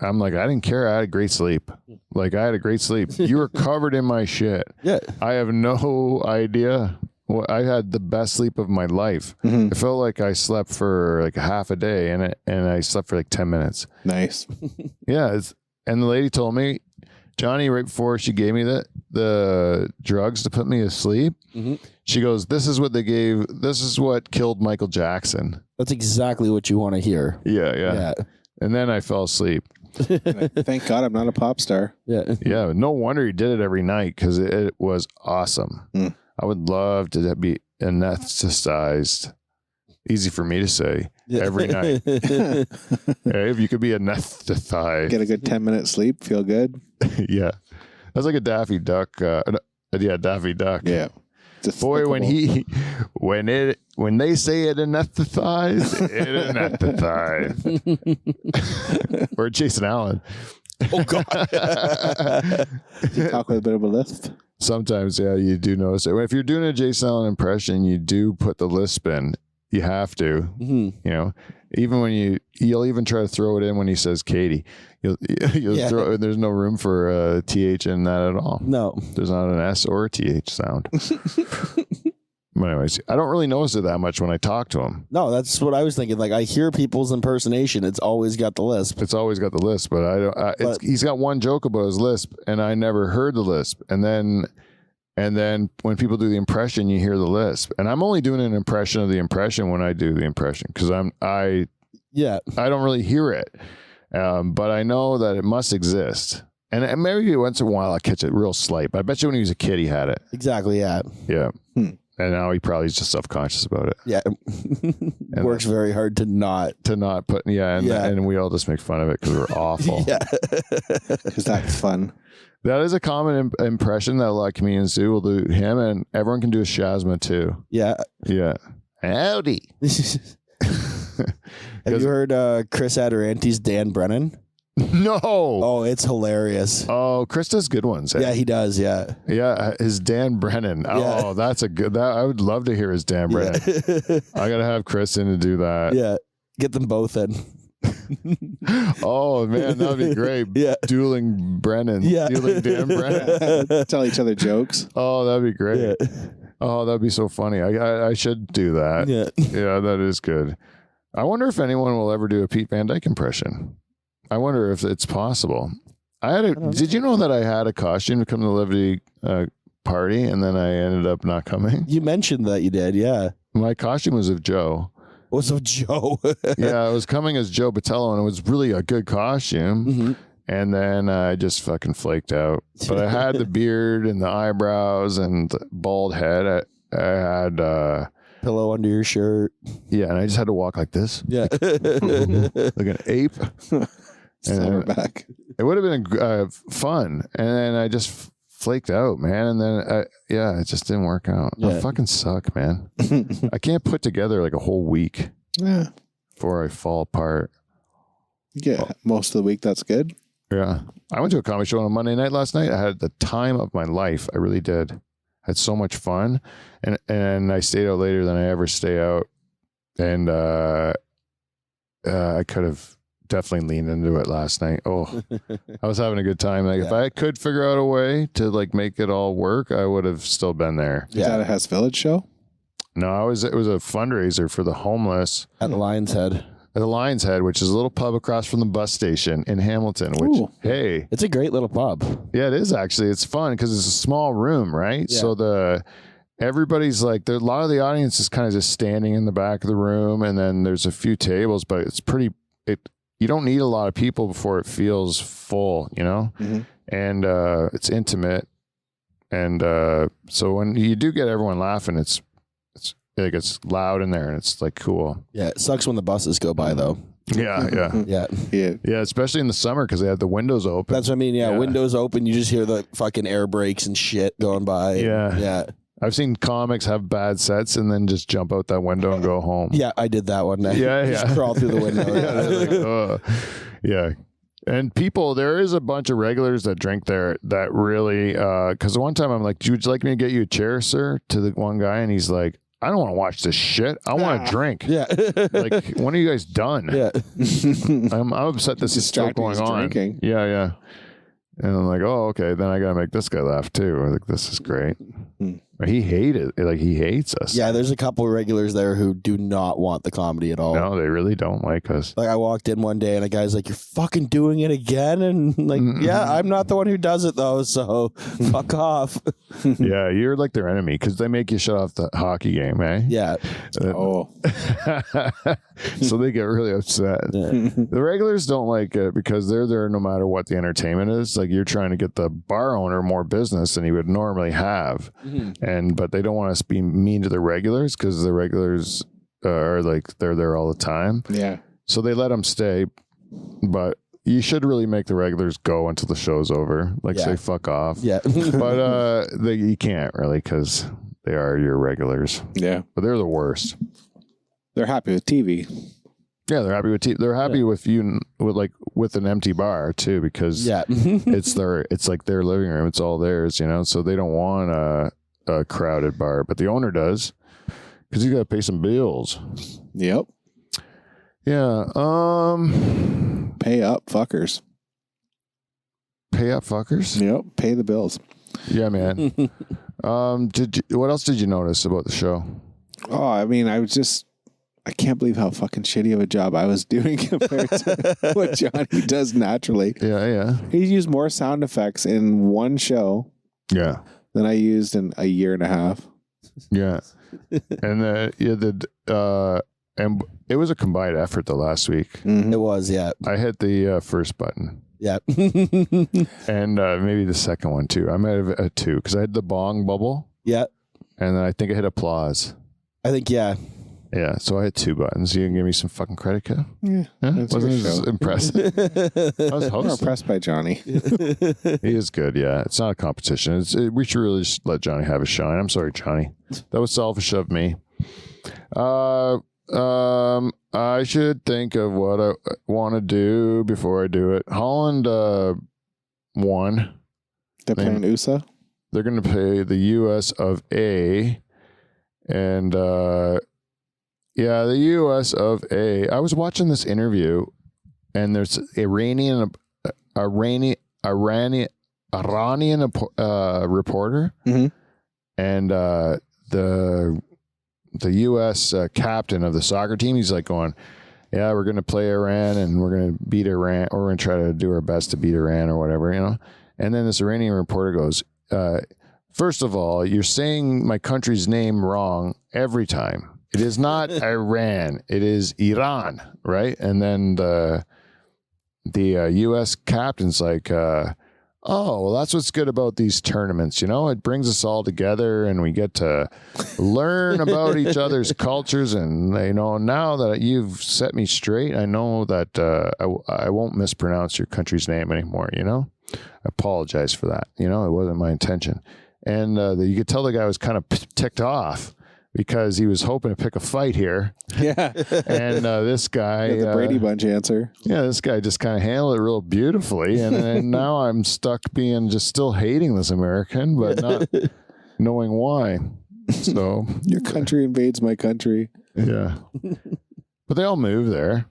Speaker 1: I'm like, I didn't care. I had a great sleep. Like, I had a great sleep. You were covered in my shit.
Speaker 3: Yeah.
Speaker 1: I have no idea. I had the best sleep of my life.
Speaker 2: Mm-hmm.
Speaker 1: It felt like I slept for like half a day, and I slept for like 10 minutes.
Speaker 2: Nice.
Speaker 1: Yeah. And the lady told me, Johnny, right before she gave me the drugs to put me to sleep, she goes, this is what killed Michael Jackson.
Speaker 3: That's exactly what you want to hear.
Speaker 1: Yeah. And then I fell asleep.
Speaker 2: Thank God I'm not a pop star.
Speaker 3: Yeah.
Speaker 1: Yeah. No wonder he did it every night, because it was awesome.
Speaker 2: Mm.
Speaker 1: I would love to be anesthetized. Easy for me to say. Every night. Hey, if you could be anesthetized.
Speaker 2: Get a good 10-minute sleep, feel good.
Speaker 1: Yeah. That's like a Daffy Duck. Daffy Duck.
Speaker 2: Yeah.
Speaker 1: Boy, when they say it anesthetized, it anesthetized. Or Jason Allen.
Speaker 3: Oh God.
Speaker 2: Talk with a bit of a lisp.
Speaker 1: Sometimes, yeah, you do notice it. If you're doing a Jason Allen impression, you do put the lisp in. You have to.
Speaker 3: Mm-hmm.
Speaker 1: Even when you'll even try to throw it in when he says Katie. You'll throw. There's no room for a th in that at all.
Speaker 3: No,
Speaker 1: there's not an s or a th sound. But anyways, I don't really notice it that much when I talk to him.
Speaker 3: No, that's what I was thinking. Like, I hear people's impersonation; it's always got the lisp.
Speaker 1: It's always got the lisp, but I don't. He's got one joke about his lisp, and I never heard the lisp. And then when people do the impression, you hear the lisp. And I'm only doing an impression of the impression when I do the impression, because I don't really hear it, but I know that it must exist. And maybe once in a while I catch it real slight. But I bet you when he was a kid he had it.
Speaker 3: Exactly. Yeah.
Speaker 1: Yeah. And now he probably is just self-conscious about it.
Speaker 3: Yeah. Works very hard to not
Speaker 1: put. Yeah. And we all just make fun of it because we're awful.
Speaker 3: Yeah.
Speaker 2: Because that's fun.
Speaker 1: That is a common impression that a lot of comedians do. We'll do him, and everyone can do a Shazma too.
Speaker 3: Yeah.
Speaker 1: Yeah. Howdy.
Speaker 3: Have you heard Chris Adorante's Dan Brennan?
Speaker 1: No.
Speaker 3: Oh, it's hilarious.
Speaker 1: Oh, Chris does good ones.
Speaker 3: Yeah, he does. Yeah.
Speaker 1: Yeah, his Dan Brennan.
Speaker 3: Yeah.
Speaker 1: Oh, that's a good. I would love to hear his Dan Brennan.
Speaker 3: Yeah.
Speaker 1: I gotta have Chris in to do that.
Speaker 3: Yeah. Get them both in.
Speaker 1: Oh man, that'd be great.
Speaker 3: Yeah.
Speaker 1: Dueling Brennan.
Speaker 3: Yeah.
Speaker 1: Dueling Dan Brennan.
Speaker 2: Tell each other jokes.
Speaker 1: Oh, that'd be great.
Speaker 3: Yeah.
Speaker 1: Oh, that'd be so funny. I should do that.
Speaker 3: Yeah.
Speaker 1: Yeah, that is good. I wonder if anyone will ever do a Pete Van Dyke impression. I wonder if it's possible. Did you know that I had a costume to come to the Liberty party, and then I ended up not coming?
Speaker 3: You mentioned that you did. Yeah.
Speaker 1: My costume was of Joe.
Speaker 3: Was of Joe.
Speaker 1: Yeah, I was coming as Joe Botello, and it was really a good costume.
Speaker 3: Mm-hmm.
Speaker 1: And then I just fucking flaked out. But I had the beard and the eyebrows and the bald head. I had
Speaker 3: pillow under your shirt.
Speaker 1: Yeah, and I just had to walk like this.
Speaker 3: Yeah.
Speaker 1: Like an ape.
Speaker 2: And back.
Speaker 1: It would have been fun. And then I just flaked out, man. And then, it just didn't work out.
Speaker 3: Yeah.
Speaker 1: I fucking suck, man. I can't put together like a whole week
Speaker 2: Yeah.
Speaker 1: before I fall apart.
Speaker 2: Yeah. Most of the week, that's good.
Speaker 1: Yeah. I went to a comedy show on a Monday night last night. I had the time of my life. I really did. Had so much fun. And I stayed out later than I ever stay out. And I could have definitely leaned into it last night. Oh, I was having a good time. Like if I could figure out a way to like make it all work, I would have still been there.
Speaker 2: Is that a Hess Village show?
Speaker 1: No, it was a fundraiser for the homeless
Speaker 3: At the Lion's Head.
Speaker 1: at the Lion's Head, which is a little pub across from the bus station in Hamilton, which,
Speaker 2: Ooh.
Speaker 1: hey,
Speaker 3: It's a great little pub.
Speaker 1: yeah, it is actually. It's fun because it's a small room, right?
Speaker 3: Yeah.
Speaker 1: So everybody's like, a lot of the audience is kind of just standing in the back of the room, and then there's a few tables, but it's you don't need a lot of people before it feels full, you know?
Speaker 2: Mhm.
Speaker 1: And it's intimate. And so when you do get everyone laughing, it's like it's loud in there and it's like cool.
Speaker 3: Yeah, it sucks when the buses go by though.
Speaker 1: Yeah, yeah.
Speaker 3: Yeah,
Speaker 1: Yeah, especially in the summer because they have the windows open.
Speaker 3: that's what I mean. Yeah, windows open, you just hear the fucking air brakes and shit going by.
Speaker 1: Yeah.
Speaker 3: Yeah.
Speaker 1: I've seen comics have bad sets and then just jump out that window and go home.
Speaker 3: Yeah, I did that one night.
Speaker 1: Yeah,
Speaker 3: Just
Speaker 1: yeah.
Speaker 3: crawl through the window.
Speaker 1: Yeah, they're like, "Ugh." Yeah. And people, there is a bunch of regulars that drink there that really, because one time I'm like, would you like me to get you a chair, sir? To the one guy. And he's like, I don't want to watch this shit. I want to drink.
Speaker 3: Yeah.
Speaker 1: Like, when are you guys done?
Speaker 3: Yeah.
Speaker 1: I'm upset this is still
Speaker 2: Distracting
Speaker 1: going
Speaker 2: is
Speaker 1: on.
Speaker 2: drinking.
Speaker 1: Yeah, yeah. And I'm like, oh, okay. Then I got to make this guy laugh too. I'm like, this is great. He hated it. Like, he hates us.
Speaker 3: Yeah, there's a couple of regulars there who do not want the comedy at all.
Speaker 1: No, they really don't like us.
Speaker 3: Like I walked in one day and a guy's like, "You're fucking doing it again," and like, yeah, I'm not the one who does it though, so fuck off.
Speaker 1: Yeah, you're like their enemy because they make you shut off the hockey game, eh?
Speaker 3: Yeah,
Speaker 2: Oh,
Speaker 1: So they get really upset. The regulars don't like it because they're there no matter what the entertainment is. Like you're trying to get the bar owner more business than he would normally have, but they don't want us to be mean to the regulars because the regulars are like they're there all the time.
Speaker 2: yeah.
Speaker 1: So they let them stay, but you should really make the regulars go until the show's over. Like
Speaker 3: Yeah.
Speaker 1: say fuck off.
Speaker 3: yeah.
Speaker 1: But you can't really because they are your regulars.
Speaker 2: Yeah.
Speaker 1: But they're the worst.
Speaker 2: They're happy with TV.
Speaker 1: Yeah, they're happy with they're happy with you with an empty bar too because
Speaker 3: Yeah.
Speaker 1: it's like their living room. It's all theirs, you know. So they don't want a crowded bar, but the owner does because he's got to pay some bills.
Speaker 2: Yep.
Speaker 1: Yeah.
Speaker 2: Pay up, fuckers.
Speaker 1: Pay up, fuckers.
Speaker 2: Yep. Pay the bills.
Speaker 1: Yeah, man. What else did you notice about the show?
Speaker 2: Oh, I mean, I can't believe how fucking shitty of a job I was doing compared to what Johnny does naturally.
Speaker 1: Yeah.
Speaker 2: He used more sound effects in one show
Speaker 1: Yeah.
Speaker 2: than I used in a year and a half.
Speaker 1: Yeah. And and it was a combined effort the last week.
Speaker 3: It was, yeah.
Speaker 1: I hit the first button.
Speaker 3: Yeah.
Speaker 1: And maybe the second one too. I might have had two because I had the bong bubble
Speaker 3: Yeah.
Speaker 1: and then I think I hit applause.
Speaker 3: I think, yeah.
Speaker 1: Yeah, so I had two buttons. You can give me some fucking credit, kid?
Speaker 2: Yeah. That's
Speaker 1: Wasn't
Speaker 2: your
Speaker 1: as
Speaker 2: show.
Speaker 1: impressive. I was
Speaker 2: I'm
Speaker 1: hosting.
Speaker 2: impressed by Johnny.
Speaker 1: He is good, yeah. It's not a competition. We should really just let Johnny have a shine. I'm sorry, Johnny. That was selfish of me. I should think of what I want to do before I do it. Holland won.
Speaker 2: They're playing USA.
Speaker 1: They're going to play the U.S. of A. And, yeah, the U.S. of A. I was watching this interview, and there's Iranian reporter, and the U.S. Captain of the soccer team. He's like going, "Yeah, we're going to play Iran, and we're going to beat Iran, or we're going to try to do our best to beat Iran, or whatever, you know." And then this Iranian reporter goes, "First of all, you're saying my country's name wrong every time. It is not Iran. It is Iran, right?" And then the U.S. captain's like, "Oh, well, that's what's good about these tournaments. You know, it brings us all together, and we get to learn about each other's cultures. And you know, now that you've set me straight, I know that I won't mispronounce your country's name anymore. You know, I apologize for that. You know, it wasn't my intention." And you could tell the guy was kind of ticked off. because he was hoping to pick a fight here.
Speaker 2: Yeah.
Speaker 1: And this guy,
Speaker 2: The Brady Bunch answer.
Speaker 1: yeah, this guy just kind of handled it real beautifully. And now I'm stuck being just still hating this American, but not knowing why. So
Speaker 2: Your country invades my country.
Speaker 1: yeah, but they all move there.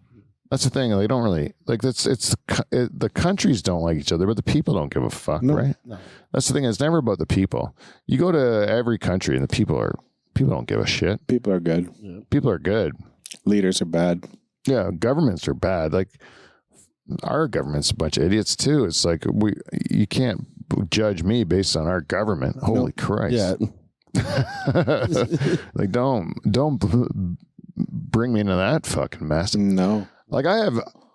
Speaker 1: That's the thing. They don't really like. The countries don't like each other, but the people don't give a fuck,
Speaker 2: No.
Speaker 1: right?
Speaker 3: No.
Speaker 1: That's the thing. It's never about the people. You go to every country, and the people don't give a shit.
Speaker 2: People are good.
Speaker 1: People are good.
Speaker 2: Leaders are bad.
Speaker 1: Yeah, governments are bad. Like our government's a bunch of idiots too. It's like you can't judge me based on our government. Holy Christ!
Speaker 3: Yeah.
Speaker 1: Like don't bring me into that fucking mess.
Speaker 2: No.
Speaker 1: Like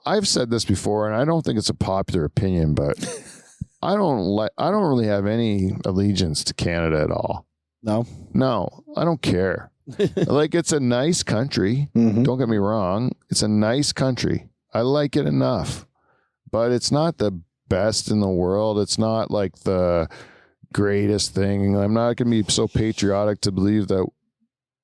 Speaker 1: I've said this before, and I don't think it's a popular opinion, but I don't really have any allegiance to Canada at all. No, I don't care. Like it's a nice country.
Speaker 2: Mm-hmm.
Speaker 1: Don't get me wrong. It's a nice country. I like it enough, but it's not the best in the world. It's not like the greatest thing. I'm not going to be so patriotic to believe that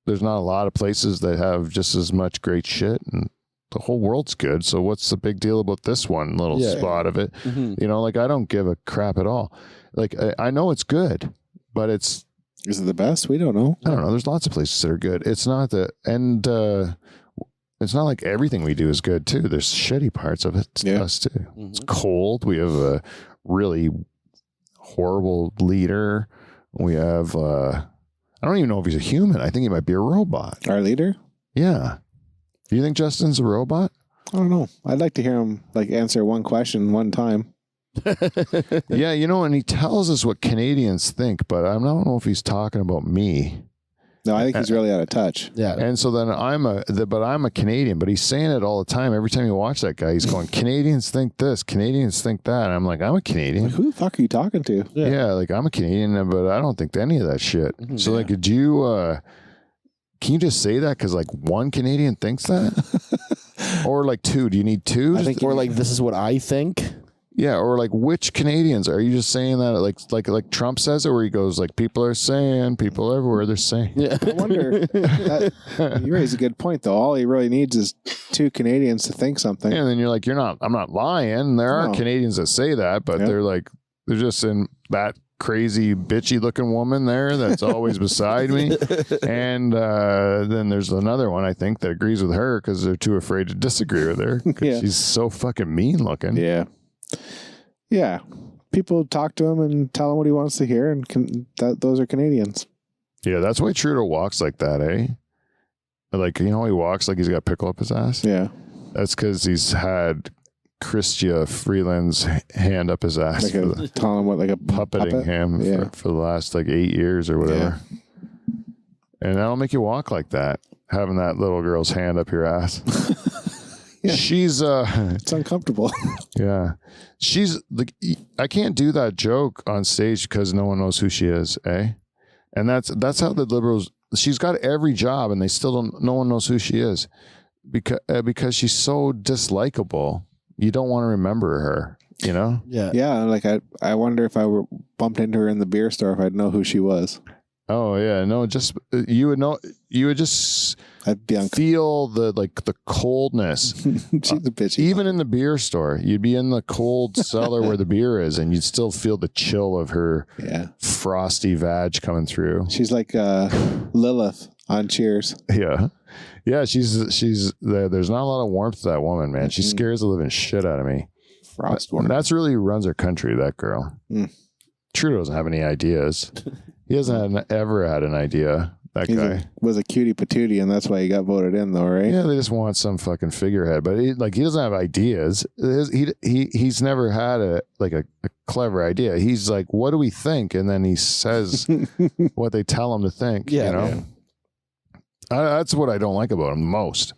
Speaker 1: there's not a lot of places that have just as much great shit, and the whole world's good. So what's the big deal about this one little spot of it?
Speaker 3: Mhm.
Speaker 1: You know, like I don't give a crap at all. Like I know it's good, but it's,
Speaker 2: Is it the best? We don't know.
Speaker 1: I don't know. There's lots of places that are good. It's not it's not like everything we do is good too. There's shitty parts of it to us too.
Speaker 3: Mm-hmm.
Speaker 1: It's cold. We have a really horrible leader. We have, I don't even know if he's a human. I think he might be a robot.
Speaker 2: Our leader?
Speaker 1: Yeah. Do you think Justin's a robot?
Speaker 2: I don't know. I'd like to hear him answer one question one time.
Speaker 1: Yeah, and he tells us what Canadians think, but I don't know if he's talking about me.
Speaker 2: No, I think he's really out of touch.
Speaker 3: Yeah.
Speaker 1: And so then I'm a Canadian, but he's saying it all the time. Every time you watch that guy, he's going, Canadians think this, Canadians think that. And I'm like, I'm a Canadian.
Speaker 2: Like, who the fuck are you talking to?
Speaker 1: Yeah, like I'm a Canadian, but I don't think any of that shit.
Speaker 3: Mhm.
Speaker 1: So like, did you, can you just say that? Cause like one Canadian thinks that or like two, do you need two?
Speaker 2: I think
Speaker 3: Or like, this is what I think.
Speaker 1: Yeah. Or like which Canadians are you just saying that like Trump says it where he goes like, people are saying, people everywhere they're saying.
Speaker 3: Yeah.
Speaker 2: I wonder. You raise a good point, though. All he really needs is two Canadians to think something.
Speaker 1: And then you're like, I'm not lying. There are
Speaker 2: No.
Speaker 1: Canadians that say that, but
Speaker 2: Yep.
Speaker 1: they're just in that crazy bitchy looking woman there that's always beside me. And then there's another one I think that agrees with her because they're too afraid to disagree with her because
Speaker 2: Yeah.
Speaker 1: she's so fucking mean looking.
Speaker 2: Yeah. Yeah. People talk to him and tell him what he wants to hear, and those are Canadians.
Speaker 1: Yeah, that's why Trudeau walks like that, eh? Like, he walks like he's got pickle up his ass.
Speaker 2: Yeah.
Speaker 1: That's because he's had Chrystia Freeland's hand up his ass
Speaker 2: Like tell him what, like a
Speaker 1: puppeting
Speaker 2: puppet?
Speaker 1: him
Speaker 2: Yeah.
Speaker 1: for the last like 8 years or whatever. And that'll make you walk like that, having that little girl's hand up your ass.
Speaker 2: Yeah.
Speaker 1: She's
Speaker 2: It's uncomfortable.
Speaker 1: yeah. She's like, I can't do that joke on stage because no one knows who she is, eh? And that's how the Liberals, she's got every job and they still no one knows who she is because she's so dislikable. You don't want to remember her,
Speaker 3: Yeah.
Speaker 2: Yeah. Like, I wonder if I were bumped into her in the beer store, if I'd know who she was.
Speaker 1: Oh yeah, no, just you would just
Speaker 2: I'd be
Speaker 1: feel the coldness.
Speaker 2: She's a bitch.
Speaker 1: Even in the beer store, you'd be in the cold cellar where the beer is, and you'd still feel the chill of her frosty vag coming through.
Speaker 2: She's like Lilith on Cheers.
Speaker 1: Yeah, yeah. She's there's not a lot of warmth to that woman, man. She scares the living shit out of me.
Speaker 2: Frost woman.
Speaker 1: That's really who runs our country. That girl. Trudeau doesn't have any ideas. He hasn't ever had an idea. That guy
Speaker 2: was a cutie patootie, and that's why he got voted in, though, right?
Speaker 1: Yeah, they just want some fucking figurehead, but he doesn't have ideas. He's never had a clever idea. He's like, what do we think? And then he says what they tell him to think.
Speaker 3: Yeah,
Speaker 1: that's what I don't like about him most.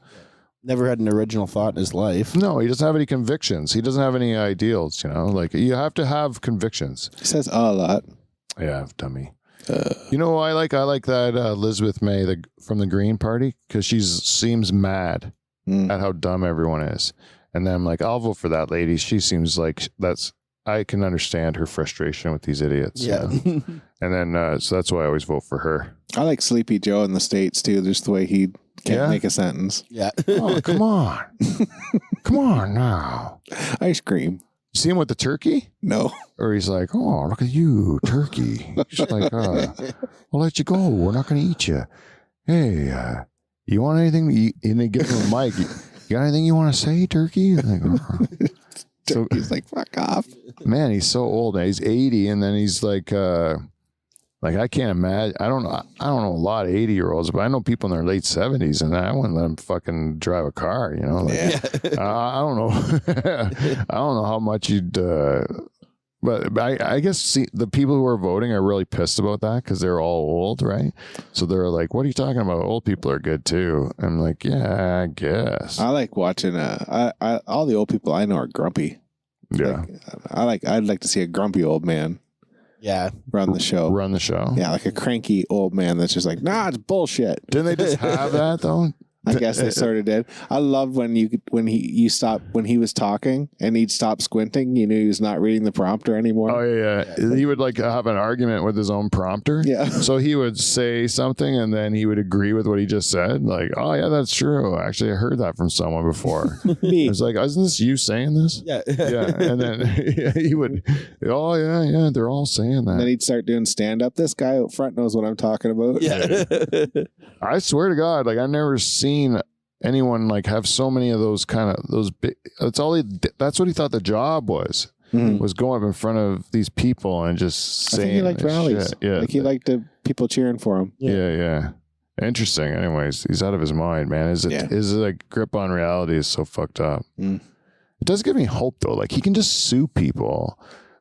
Speaker 3: Never had an original thought in his life.
Speaker 1: No, he doesn't have any convictions. He doesn't have any ideals. Like you have to have convictions.
Speaker 2: He says a lot.
Speaker 1: Yeah, dummy. I like that Elizabeth May from the Green Party because she seems mad at how dumb everyone is, and then I'm like, I'll vote for that lady. She seems like I can understand her frustration with these idiots.
Speaker 3: Yeah.
Speaker 1: And then, so that's why I always vote for her.
Speaker 2: I like Sleepy Joe in the States too. Just the way he can't
Speaker 1: Yeah?
Speaker 2: make a sentence.
Speaker 3: Yeah.
Speaker 1: Oh, come on. Come on now.
Speaker 2: Ice cream.
Speaker 1: You see him with the turkey?
Speaker 2: No.
Speaker 1: Or he's like, oh, look at you, turkey. Just like, I'll let you go. We're not going to eat you. Hey, you want anything to eat? And they give him a mic. You got anything you want to say, turkey? Like, so,
Speaker 2: He's like, fuck off.
Speaker 1: man, he's so old. He's 80, and then he's like I can't imagine. I don't know a lot of 80-year-olds, but I know people in their late 70s, and I wouldn't let them fucking drive a car. You know, like, I don't know. I don't know how much you'd. But I guess the people who are voting are really pissed about that because they're all old, right? So they're like, "What are you talking about? Old people are good too." I'm like, "Yeah, I guess."
Speaker 2: I like watching. All the old people I know are grumpy.
Speaker 1: Yeah,
Speaker 2: I'd like to see a grumpy old man
Speaker 3: Yeah.
Speaker 2: run the show.
Speaker 1: run the show.
Speaker 2: Yeah, like a cranky old man that's just like, nah, it's bullshit.
Speaker 1: Didn't they just have that though?
Speaker 2: I guess they sort of did. I loved when he was talking and he'd stop squinting. You knew he was not reading the prompter anymore.
Speaker 1: Oh yeah. He would like have an argument with his own prompter.
Speaker 2: Yeah.
Speaker 1: So he would say something and then he would agree with what he just said. Like, oh yeah, that's true. Actually, I heard that from someone before.
Speaker 2: Me.
Speaker 1: I was like, isn't this you saying this?
Speaker 3: Yeah.
Speaker 1: Yeah. And then he would, oh yeah, they're all saying
Speaker 2: And then
Speaker 1: that.
Speaker 2: he'd start doing stand up. This guy out front knows what I'm talking about.
Speaker 3: Yeah.
Speaker 1: I swear to God, like I've never seen anyone like have so many of those kind of those big. That's what he thought the job was.
Speaker 2: Mhm.
Speaker 1: Was going up in front of these people and just
Speaker 2: I
Speaker 1: saying
Speaker 2: think he liked
Speaker 1: this
Speaker 2: rallies.
Speaker 1: shit. Yeah.
Speaker 2: Like he liked the people cheering for him.
Speaker 1: Yeah. Interesting. Anyways, he's out of his mind, man. His like grip on reality is so fucked up.
Speaker 2: Mm.
Speaker 1: It does give me hope though. Like he can just sue people,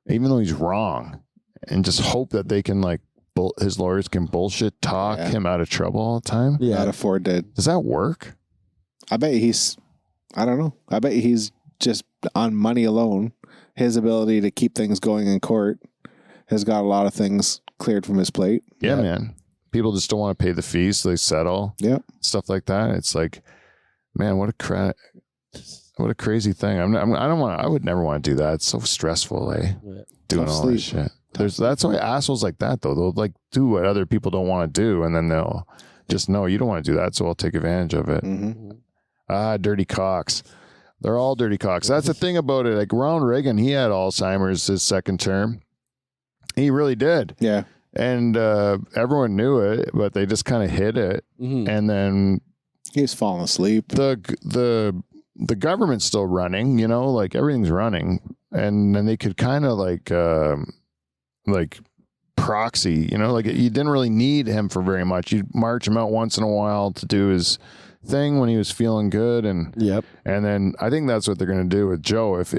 Speaker 1: even though he's wrong, and just hope that they can like his lawyers can bullshit talk him out of trouble all the time.
Speaker 3: Yeah.
Speaker 2: Not afford to.
Speaker 1: Does that work?
Speaker 2: I bet I don't know. I bet he's just on money alone. His ability to keep things going in court has got a lot of things cleared from his plate.
Speaker 1: Yeah, man. People just don't want to pay the fees, so they settle.
Speaker 2: Yep.
Speaker 1: Stuff like that. It's like, man, what a crazy thing. I would never want to do that. It's so stressful, eh?
Speaker 3: Yeah.
Speaker 1: Doing
Speaker 2: Tough
Speaker 1: all this
Speaker 2: sleep.
Speaker 1: shit. That's why assholes like that though. They'll like do what other people don't want to do, and then they'll just know you don't want to do that, so I'll take advantage of it.
Speaker 2: Mm-hmm.
Speaker 1: Dirty cocks. They're all dirty cocks. That's the thing about it. Like Ronald Reagan, he had Alzheimer's his second term. He really did.
Speaker 2: Yeah.
Speaker 1: And everyone knew it, but they just kind of hid it.
Speaker 3: Mhm.
Speaker 1: And then
Speaker 2: He was falling asleep.
Speaker 1: the government's still running, you know, like everything's running, and then they could kind of like proxy, you know, like you didn't really need him for very much. You'd march him out once in a while to do his thing when he was feeling good, and then I think that's what they're going to do with Joe if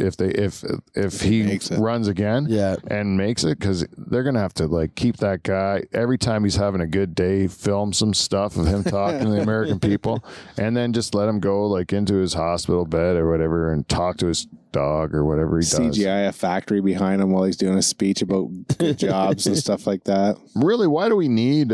Speaker 1: he
Speaker 2: makes it.
Speaker 1: runs again
Speaker 3: Yeah.
Speaker 1: and makes it, because they're going to have to like keep that guy every time he's having a good day, film some stuff of him talking to the American people, and then just let him go like into his hospital bed or whatever and talk to his dog or whatever he does.
Speaker 2: CGI a factory behind him while he's doing a speech about good jobs and stuff like that.
Speaker 1: Really, why do we need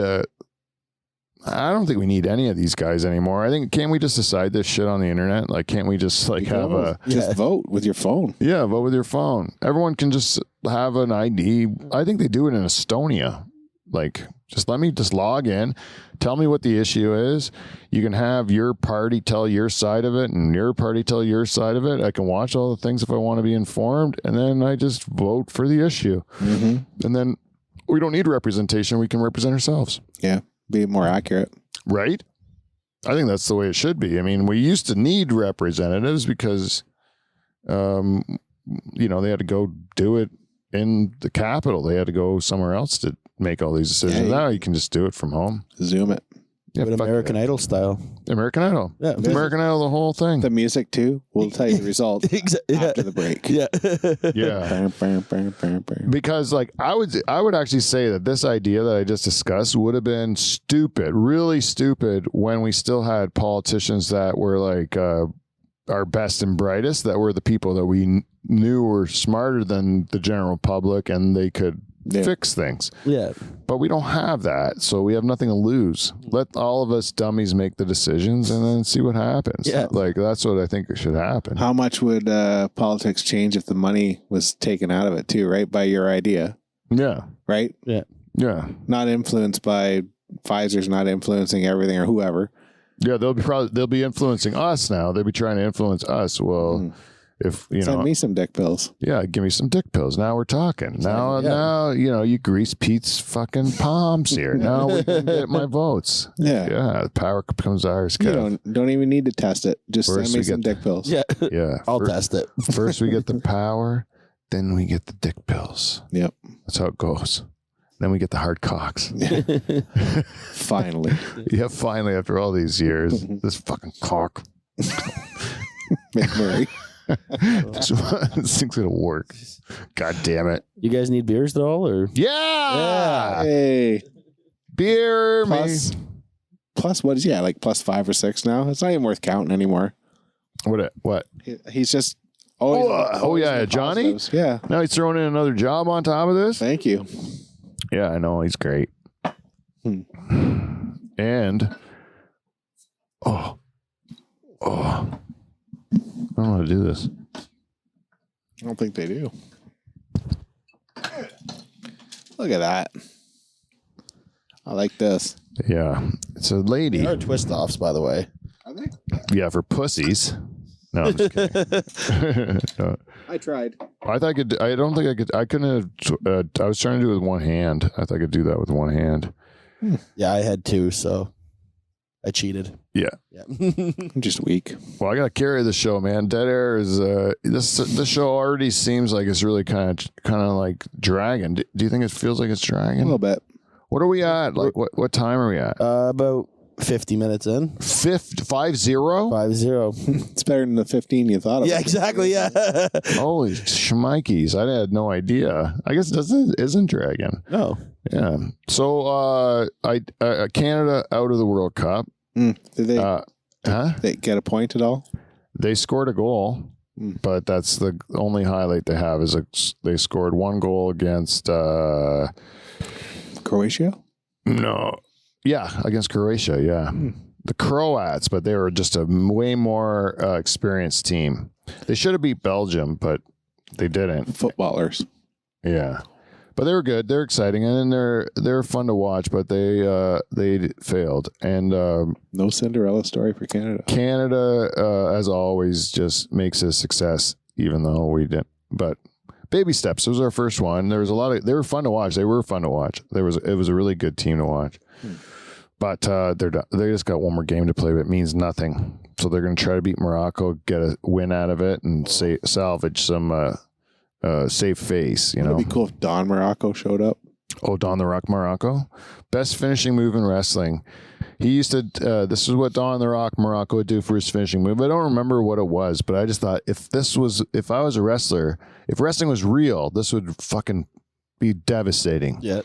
Speaker 1: I don't think we need any of these guys anymore. I think, can't we just decide this shit on the internet? Like, can't we just like have a
Speaker 2: Just vote with your phone.
Speaker 1: vote with your phone? Everyone can just have an ID. I think they do it in Estonia. Like, just let me just log in, tell me what the issue is. You can have your party tell your side of it and your party tell your side of it. I can watch all the things if I want to be informed, and then I just vote for the issue.
Speaker 2: Mm-hmm.
Speaker 1: And then we don't need representation. We can represent ourselves.
Speaker 2: Yeah. Be more accurate.
Speaker 1: Right? I think that's the way it should be. I mean, we used to need representatives because, they had to go do it in the capital. They had to go somewhere else to make all these decisions.
Speaker 2: Yeah,
Speaker 1: Now you can just do it from home.
Speaker 2: Zoom it.
Speaker 1: Yeah,
Speaker 3: But
Speaker 1: fuck
Speaker 3: American
Speaker 1: it.
Speaker 3: Idol style.
Speaker 1: American Idol.
Speaker 3: Yeah.
Speaker 1: American Idol, the whole thing.
Speaker 2: The music too. We'll tell you the result after the break.
Speaker 3: Yeah.
Speaker 1: Yeah.
Speaker 2: Bam, bam, bam, bam, bam.
Speaker 1: Because like I would actually say that this idea that I just discussed would have been stupid, really stupid, when we still had politicians that were like our best and brightest, that were the people that we knew were smarter than the general public, and they could fix things.
Speaker 3: Yeah.
Speaker 1: But we don't have that, so we have nothing to lose. Let all of us dummies make the decisions and then see what happens.
Speaker 3: Yeah.
Speaker 1: Like, that's what I think should happen.
Speaker 2: How much would politics change if the money was taken out of it too, right? By your idea,
Speaker 1: Yeah.
Speaker 2: right?
Speaker 3: Yeah.
Speaker 1: Yeah.
Speaker 2: Not influenced by Pfizer's not influencing everything or whoever.
Speaker 1: Yeah, they'll be influencing us now. They'll be trying to influence us. Well, if you
Speaker 2: Send
Speaker 1: know,
Speaker 2: me some dick pills.
Speaker 1: yeah, give me some dick pills. Now we're talking. Now, you grease Pete's fucking palms here. Now we can get my votes.
Speaker 2: Yeah.
Speaker 1: Yeah, the power becomes ours.
Speaker 2: You
Speaker 1: Kev.
Speaker 2: don't even need to test it. Just
Speaker 1: First
Speaker 2: send me
Speaker 1: we
Speaker 2: some
Speaker 1: get-
Speaker 2: dick pills.
Speaker 3: Yeah.
Speaker 1: Yeah,
Speaker 3: I'll test it.
Speaker 1: First we get the power, then we get the dick pills.
Speaker 2: Yep.
Speaker 1: That's how it goes. Then we get the hard cocks.
Speaker 2: Finally.
Speaker 1: Yeah, finally, after all these years, this fucking cock.
Speaker 2: McMurray.
Speaker 1: This thing's gonna work. God damn it.
Speaker 3: You guys need beers at all, or?
Speaker 1: Yeah.
Speaker 2: Hey.
Speaker 1: Beer
Speaker 2: Plus,
Speaker 1: me.
Speaker 2: plus what is like plus 5 or 6 now? It's not even worth counting anymore.
Speaker 1: What?
Speaker 2: He's just always. always
Speaker 1: yeah,
Speaker 2: been
Speaker 1: Johnny?
Speaker 2: positives. Yeah.
Speaker 1: Now he's throwing in another job on top of this?
Speaker 2: Thank you.
Speaker 1: Yeah, I know. He's great.
Speaker 2: Hmm.
Speaker 1: And, I don't know how to do this.
Speaker 2: I don't think they do. Look at that. I like this.
Speaker 1: Yeah. It's a lady.
Speaker 3: They are twist offs, by the way.
Speaker 2: Are they?
Speaker 1: Yeah, for pussies. No, I'm just kidding. No.
Speaker 2: I tried.
Speaker 1: I thought I could. I don't think I could. I couldn't have. I was trying to do it with one hand. I thought I could do that with one hand.
Speaker 3: Yeah, I had two, so I cheated.
Speaker 1: Yeah.
Speaker 3: Yeah.
Speaker 2: I'm just weak.
Speaker 1: Well, I got to carry the show, man. Dead Air is this show already seems like it's really kind of like dragging. Do you think it feels like it's
Speaker 2: A
Speaker 1: dragging?
Speaker 2: little bit.
Speaker 1: What are we at? Like what time are we at?
Speaker 3: About 50 minutes in.
Speaker 1: 50?
Speaker 3: 5-0.
Speaker 2: It's better than the 15 you thought of.
Speaker 3: Yeah, exactly. Yeah.
Speaker 1: Holy shmikes! I had no idea. I guess it isn't dragging.
Speaker 3: No.
Speaker 1: Yeah. So Canada out of the World Cup.
Speaker 2: Did
Speaker 1: They
Speaker 2: they get a point at all?
Speaker 1: they scored a goal, but that's the only highlight they have is they scored one goal against
Speaker 2: Croatia?
Speaker 1: no, yeah, against Croatia. Yeah, the Croats, but they were just a way more experienced team. They should have beat Belgium, but they didn't.
Speaker 2: Footballers.
Speaker 1: Yeah, but they were good. They're exciting, and they're fun to watch. But they failed, and
Speaker 2: No Cinderella story for Canada.
Speaker 1: Canada, as always, just makes a success, even though we didn't. But baby steps. It was our first one. There was a lot of. They were fun to watch. It was a really good team to watch. But they just got one more game to play, but it means nothing. So they're going to try to beat Morocco, get a win out of it, and salvage some save face. You know,
Speaker 2: It'd be cool if Don Morocco showed up.
Speaker 1: Oh, Don the Rock Morocco, best finishing move in wrestling. He used to. This is what Don the Rock Morocco would do for his finishing move. I don't remember what it was, but I just thought if I was a wrestler, if wrestling was real, this would fucking be devastating.
Speaker 3: Yeah.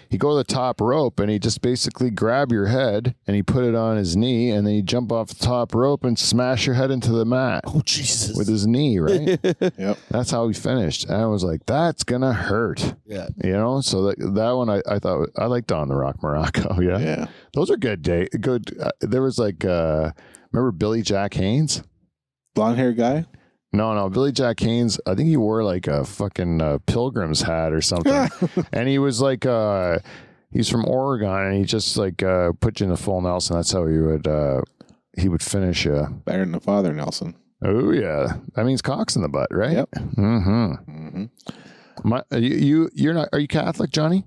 Speaker 1: He'd go to the top rope and he just basically grab your head and he put it on his knee and then he'd jump off the top rope and smash your head into the mat
Speaker 3: Oh, Jesus.
Speaker 1: with his knee, right?
Speaker 2: Yep.
Speaker 1: That's how he finished. And I was like, that's gonna hurt.
Speaker 3: Yeah.
Speaker 1: You know, so that one I thought I liked Don the Rock Morocco. Yeah,
Speaker 2: Yeah.
Speaker 1: those are good good. There was like remember Billy Jack Haynes?
Speaker 2: Blonde hair guy?
Speaker 1: No, Billy Jack Haynes. I think he wore like a fucking pilgrim's hat or something, and he was like he's from Oregon, and he just like put you in the full Nelson. That's how he would finish you.
Speaker 2: Better than the father, Nelson.
Speaker 1: Oh yeah, that means cocks in the butt, right?
Speaker 2: Yep.
Speaker 1: Mm-hmm. You're not? Are you Catholic, Johnny?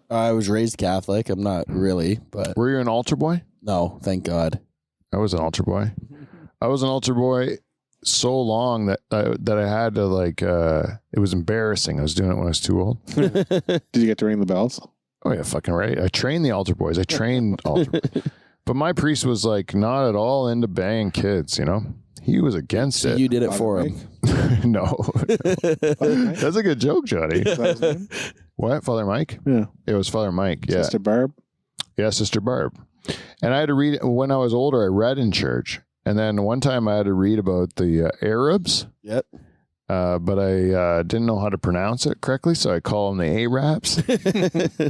Speaker 3: I was raised Catholic. I'm not really, but
Speaker 1: Were you an altar boy?
Speaker 3: no, thank God.
Speaker 1: I was an altar boy. I was an altar boy so long that I had to like it was embarrassing. I was doing it when I was too old.
Speaker 2: Did you get to ring the bells?
Speaker 1: Oh yeah, fucking right. I trained the altar boys. I trained altar, but my priest was like not at all into banging kids. You know, he was against it.
Speaker 3: You did it for him.
Speaker 1: No, that's a good joke, Johnny. What, Father Mike?
Speaker 2: Yeah.
Speaker 1: It was Father Mike. Yeah,
Speaker 2: Sister Barb?
Speaker 1: yeah, Sister Barb. And I had to read when I was older. I read in church, and then one time I had to read about the Arabs.
Speaker 3: Yep.
Speaker 1: but I didn't know how to pronounce it correctly, so I call them the Arabs.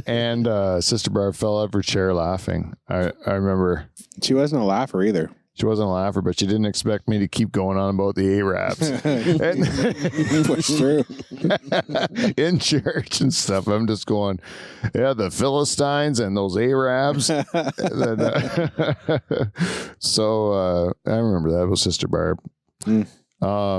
Speaker 1: And Sister Barb fell out of her chair laughing. I remember
Speaker 2: She wasn't a laugher either.
Speaker 1: she wasn't a laugher, but she didn't expect me to keep going on about the Arabs
Speaker 2: It's true.
Speaker 1: in church and stuff. I'm just going, yeah, the Philistines and those Arabs. So I remember that was Sister Barb.
Speaker 2: Mm.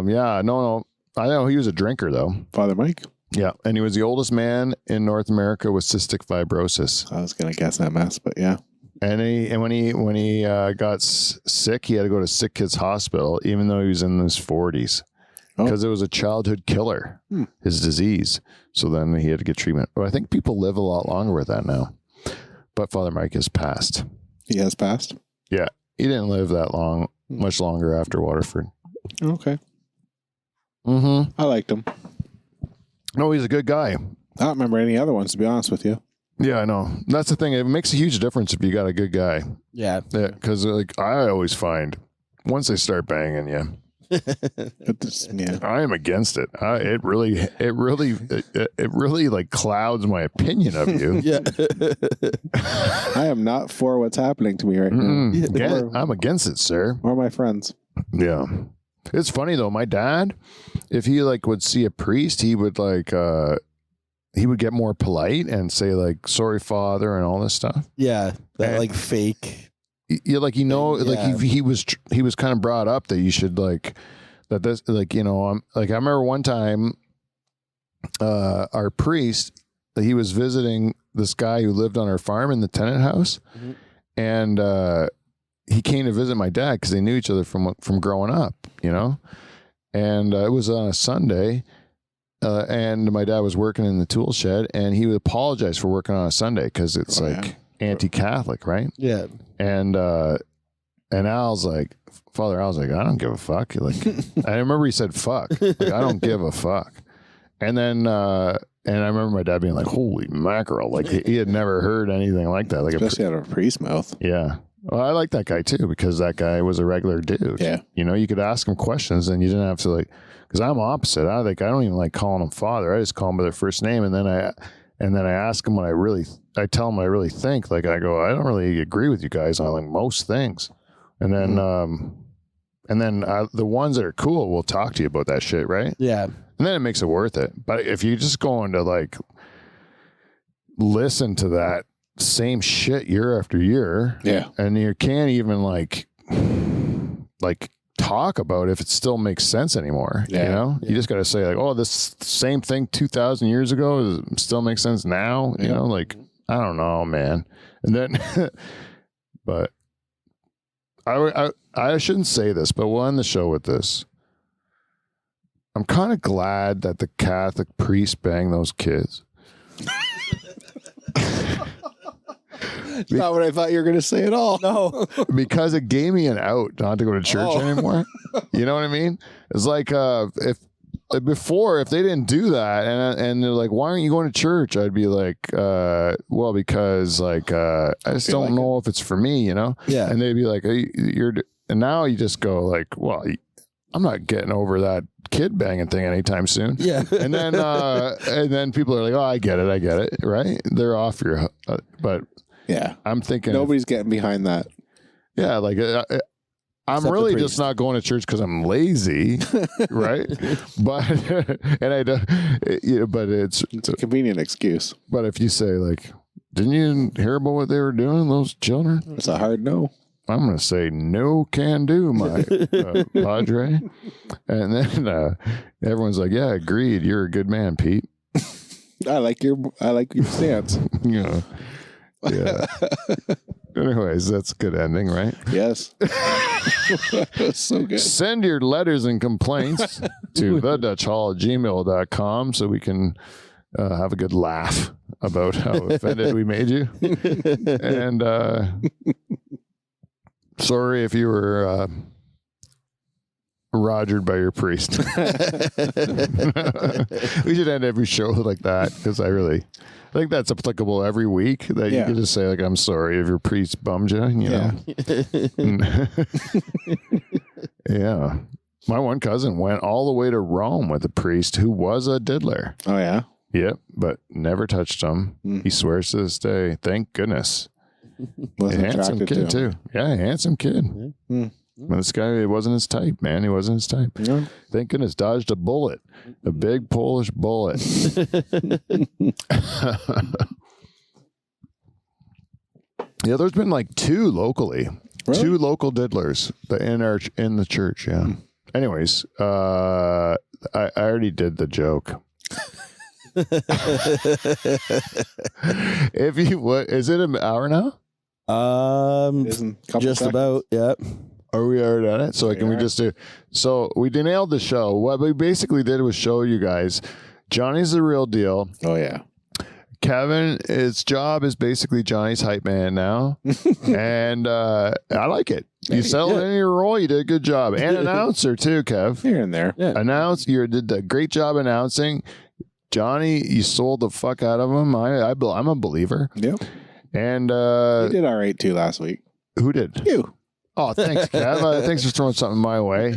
Speaker 1: Yeah, no. I know he was a drinker though.
Speaker 2: Father Mike?
Speaker 1: Yeah, and he was the oldest man in North America with cystic fibrosis.
Speaker 2: I was going to guess that mess, but yeah.
Speaker 1: And when he got sick, he had to go to Sick Kids Hospital, even though he was in his 40s, because it was a childhood killer, his disease. So then he had to get treatment. But I think people live a lot longer with that now. But Father Mike has passed.
Speaker 2: He has passed?
Speaker 1: Yeah, he didn't live that long, much longer after Waterford.
Speaker 2: Okay.
Speaker 1: Mm-hmm.
Speaker 2: I liked him.
Speaker 1: No, he's a good guy.
Speaker 2: I don't remember any other ones, to be honest with you.
Speaker 1: Yeah, I know. That's the thing. It makes a huge difference if you got a good guy.
Speaker 3: Yeah.
Speaker 1: Yeah, because like I always find once they start banging you,
Speaker 2: Yeah.
Speaker 1: I am against it. It really like clouds my opinion of you.
Speaker 3: Yeah.
Speaker 2: I am not for what's happening to me right now.
Speaker 1: I'm against it, sir.
Speaker 2: Or my friends.
Speaker 1: Yeah. It's funny though. My dad, if he like would see a priest, he would like he would get more polite and say like "sorry, Father" and all this stuff.
Speaker 3: Yeah. That
Speaker 1: And-
Speaker 3: like fake.
Speaker 1: Yeah, like like
Speaker 3: Yeah.
Speaker 1: he was kind of brought up that you should like that this like I'm like I remember one time our priest, he was visiting this guy who lived on our farm in the tenant house, and he came to visit my dad because they knew each other from growing up, and it was on a Sunday. And my dad was working in the tool shed, and he would apologize for working on a Sunday because it's anti-Catholic, right?
Speaker 3: Yeah.
Speaker 1: And Al's like, Father Al's like, I don't give a fuck. Like, I remember he said fuck. Like, I don't give a fuck. And then and I remember my dad being like, holy mackerel. Like he had never heard anything like that. Like
Speaker 2: Especially out of a priest's mouth.
Speaker 1: yeah. Well, I like that guy too, because that guy was a regular dude.
Speaker 2: Yeah.
Speaker 1: You could ask him questions and you didn't have to like, because I'm opposite. I don't even like calling them father. I just call them by their first name. And then I ask him what I tell him what I really think. Like I go, I don't really agree with you guys on like most things. And then, the ones that are cool will talk to you about that shit. Right.
Speaker 3: Yeah.
Speaker 1: And then it makes it worth it. But if you're just going to like listen to that same shit year after year,
Speaker 2: Yeah.
Speaker 1: and you can't even like talk about if it still makes sense anymore.
Speaker 2: Yeah.
Speaker 1: You just got to say like, oh, this same thing 2,000 years ago still makes sense now. Like I don't know, man. And then, but I shouldn't say this, but we'll end the show with this. I'm kind of glad that the Catholic priest banged those kids.
Speaker 2: Not what I thought you were going to say at all.
Speaker 3: No.
Speaker 1: Because it gave me an out not to go to church anymore. You know what I mean? It's like if they didn't do that and they're like, why aren't you going to church? I'd be like, well, because like I just don't know if it's for me,
Speaker 3: Yeah.
Speaker 1: And they'd be like, hey, and now you just go like, well, I'm not getting over that kid banging thing anytime soon.
Speaker 3: Yeah.
Speaker 1: And then people are like, oh, I get it, right? They're off your, but.
Speaker 2: Yeah.
Speaker 1: I'm thinking
Speaker 2: Nobody's getting behind that.
Speaker 1: Yeah, like I'm
Speaker 2: Except
Speaker 1: really
Speaker 2: the
Speaker 1: just
Speaker 2: priest.
Speaker 1: not going to church because I'm lazy, right? But and I don't, but it's
Speaker 2: It's a convenient excuse.
Speaker 1: but if you say like, didn't you hear about what they were doing, those children?
Speaker 2: It's a hard no.
Speaker 1: I'm going to say no can do, my padre, and then everyone's like, yeah, agreed. You're a good man, Pete.
Speaker 2: I like your stance.
Speaker 1: Yeah. Anyways, that's a good ending, right?
Speaker 2: Yes. So good.
Speaker 1: Send your letters and complaints to thedutchhall@gmail.com so we can have a good laugh about how offended we made you. And sorry if you were rogered by your priest. We should end every show like that because I think that's applicable every week that you
Speaker 2: Yeah.
Speaker 1: can just say like, I'm sorry if your priest bummed you, you know? Yeah. My one cousin went all the way to Rome with a priest who was a diddler.
Speaker 2: Oh yeah.
Speaker 1: Yep, but never touched him. He swears to this day. Thank goodness.
Speaker 2: Wasn't
Speaker 1: Handsome
Speaker 2: attracted
Speaker 1: kid
Speaker 2: to him.
Speaker 1: too. Yeah, handsome kid.
Speaker 2: Mm.
Speaker 1: But this guy, it wasn't his type, man. He wasn't his type.
Speaker 2: No.
Speaker 1: Thank goodness, dodged a bullet, a big Polish bullet. Yeah, there's been like 2 locally,
Speaker 2: Really?
Speaker 1: 2 local diddlers in the church. Yeah. Anyways, I already did the joke. If you what is it an hour now?
Speaker 2: Isn't a couple
Speaker 3: Just
Speaker 2: seconds.
Speaker 3: about. Yeah.
Speaker 1: Are we already on it? So can we
Speaker 2: are.
Speaker 1: just do? So we nailed the show. What we basically did was show you guys Johnny's the real deal.
Speaker 2: Oh yeah.
Speaker 1: Kevin, his job is basically Johnny's hype man now, and I like it. You settled in your role. You did a good job, and announcer too, Kev.
Speaker 2: Here and there.
Speaker 3: Yeah.
Speaker 1: You did a great job announcing. Johnny, you sold the fuck out of him. I'm a believer.
Speaker 2: Yep.
Speaker 1: And
Speaker 2: You did all right too last week.
Speaker 1: who did?
Speaker 2: You.
Speaker 1: Oh, thanks, Kev. Thanks for throwing something my way.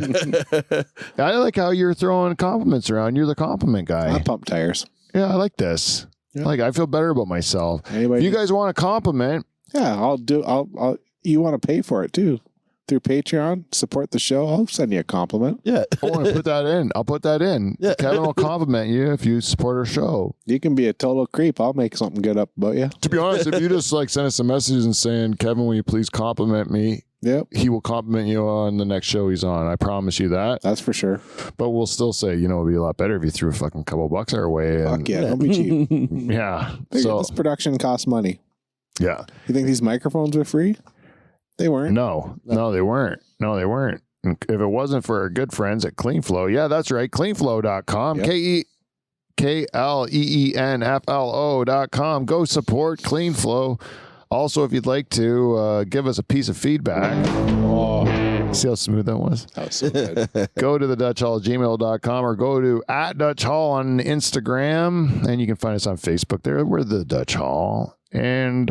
Speaker 1: I like how you're throwing compliments around. You're the compliment guy.
Speaker 2: I pump tires.
Speaker 1: Yeah, I like this.
Speaker 2: Yeah.
Speaker 1: I feel better about myself.
Speaker 2: Anybody?
Speaker 1: If you guys want a compliment,
Speaker 2: Yeah, I'll. You want to pay for it too through Patreon? Support the show. I'll send you a compliment.
Speaker 3: Yeah.
Speaker 1: I want to put that in. I'll put that in.
Speaker 3: Yeah.
Speaker 1: Kevin will compliment you if you support our show.
Speaker 2: You can be a total creep. I'll make something good up about you.
Speaker 1: To be honest, if you just like send us some messages and saying, Kevin, will you please compliment me?
Speaker 2: Yep,
Speaker 1: He will compliment you on the next show he's on. I promise you that.
Speaker 2: that's for sure.
Speaker 1: But we'll still say, it'd be a lot better if you threw a fucking couple bucks our way.
Speaker 2: Fuck yeah, don't be cheap.
Speaker 1: Yeah.
Speaker 2: So,
Speaker 1: So,
Speaker 2: this production costs money.
Speaker 1: yeah.
Speaker 2: You think these microphones are free? They weren't.
Speaker 1: No, they weren't. No, they weren't. If it wasn't for our good friends at CleanFlow, yeah, that's right. CleanFlow.com.
Speaker 2: Yep.
Speaker 1: KleanFlo.com. Go support CleanFlow. Also, if you'd like to give us a piece of feedback, see how smooth that was?
Speaker 2: That was so good.
Speaker 1: Go to the DutchHall@gmail.com or go to @DutchHall on Instagram, and you can find us on Facebook there. We're the Dutch Hall. And,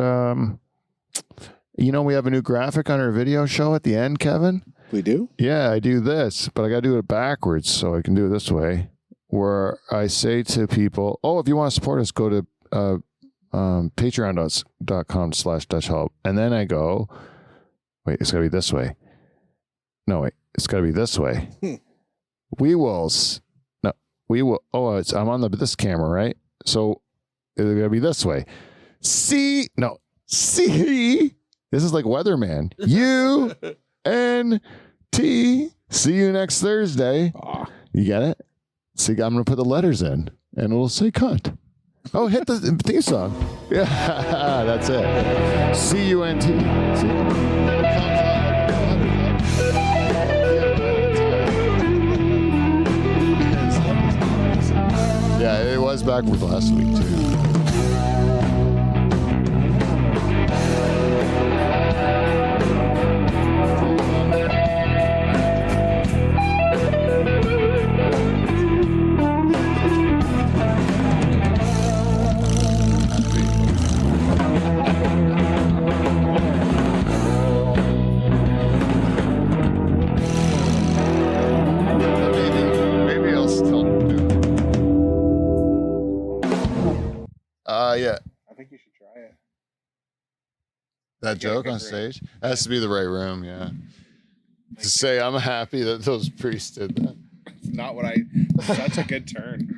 Speaker 1: we have a new graphic on our video show at the end, Kevin.
Speaker 2: We do?
Speaker 1: Yeah, I do this, but I got to do it backwards so I can do it this way, where I say to people, if you want to support us, go to patreon.com/DutchHall. And then I go, wait, it's got to be this way. No, wait, it's got to be this way. We will, I'm on this camera, right? So it's got to be this way. See, this is like Weatherman. U-N-T. See you next Thursday.
Speaker 2: Aw.
Speaker 1: You get it? See, I'm going to put the letters in, and it'll say cunt. Oh, hit the theme song. Yeah, that's it. C-U-N-T. See? Yeah, it was backward last week, too. Maybe I'll still do it. Yeah.
Speaker 2: I think you should try it.
Speaker 1: That joke
Speaker 2: good
Speaker 1: on
Speaker 2: room.
Speaker 1: stage has to be the right room, yeah. To say I'm happy that those priests did that.
Speaker 2: Not what such a good turn.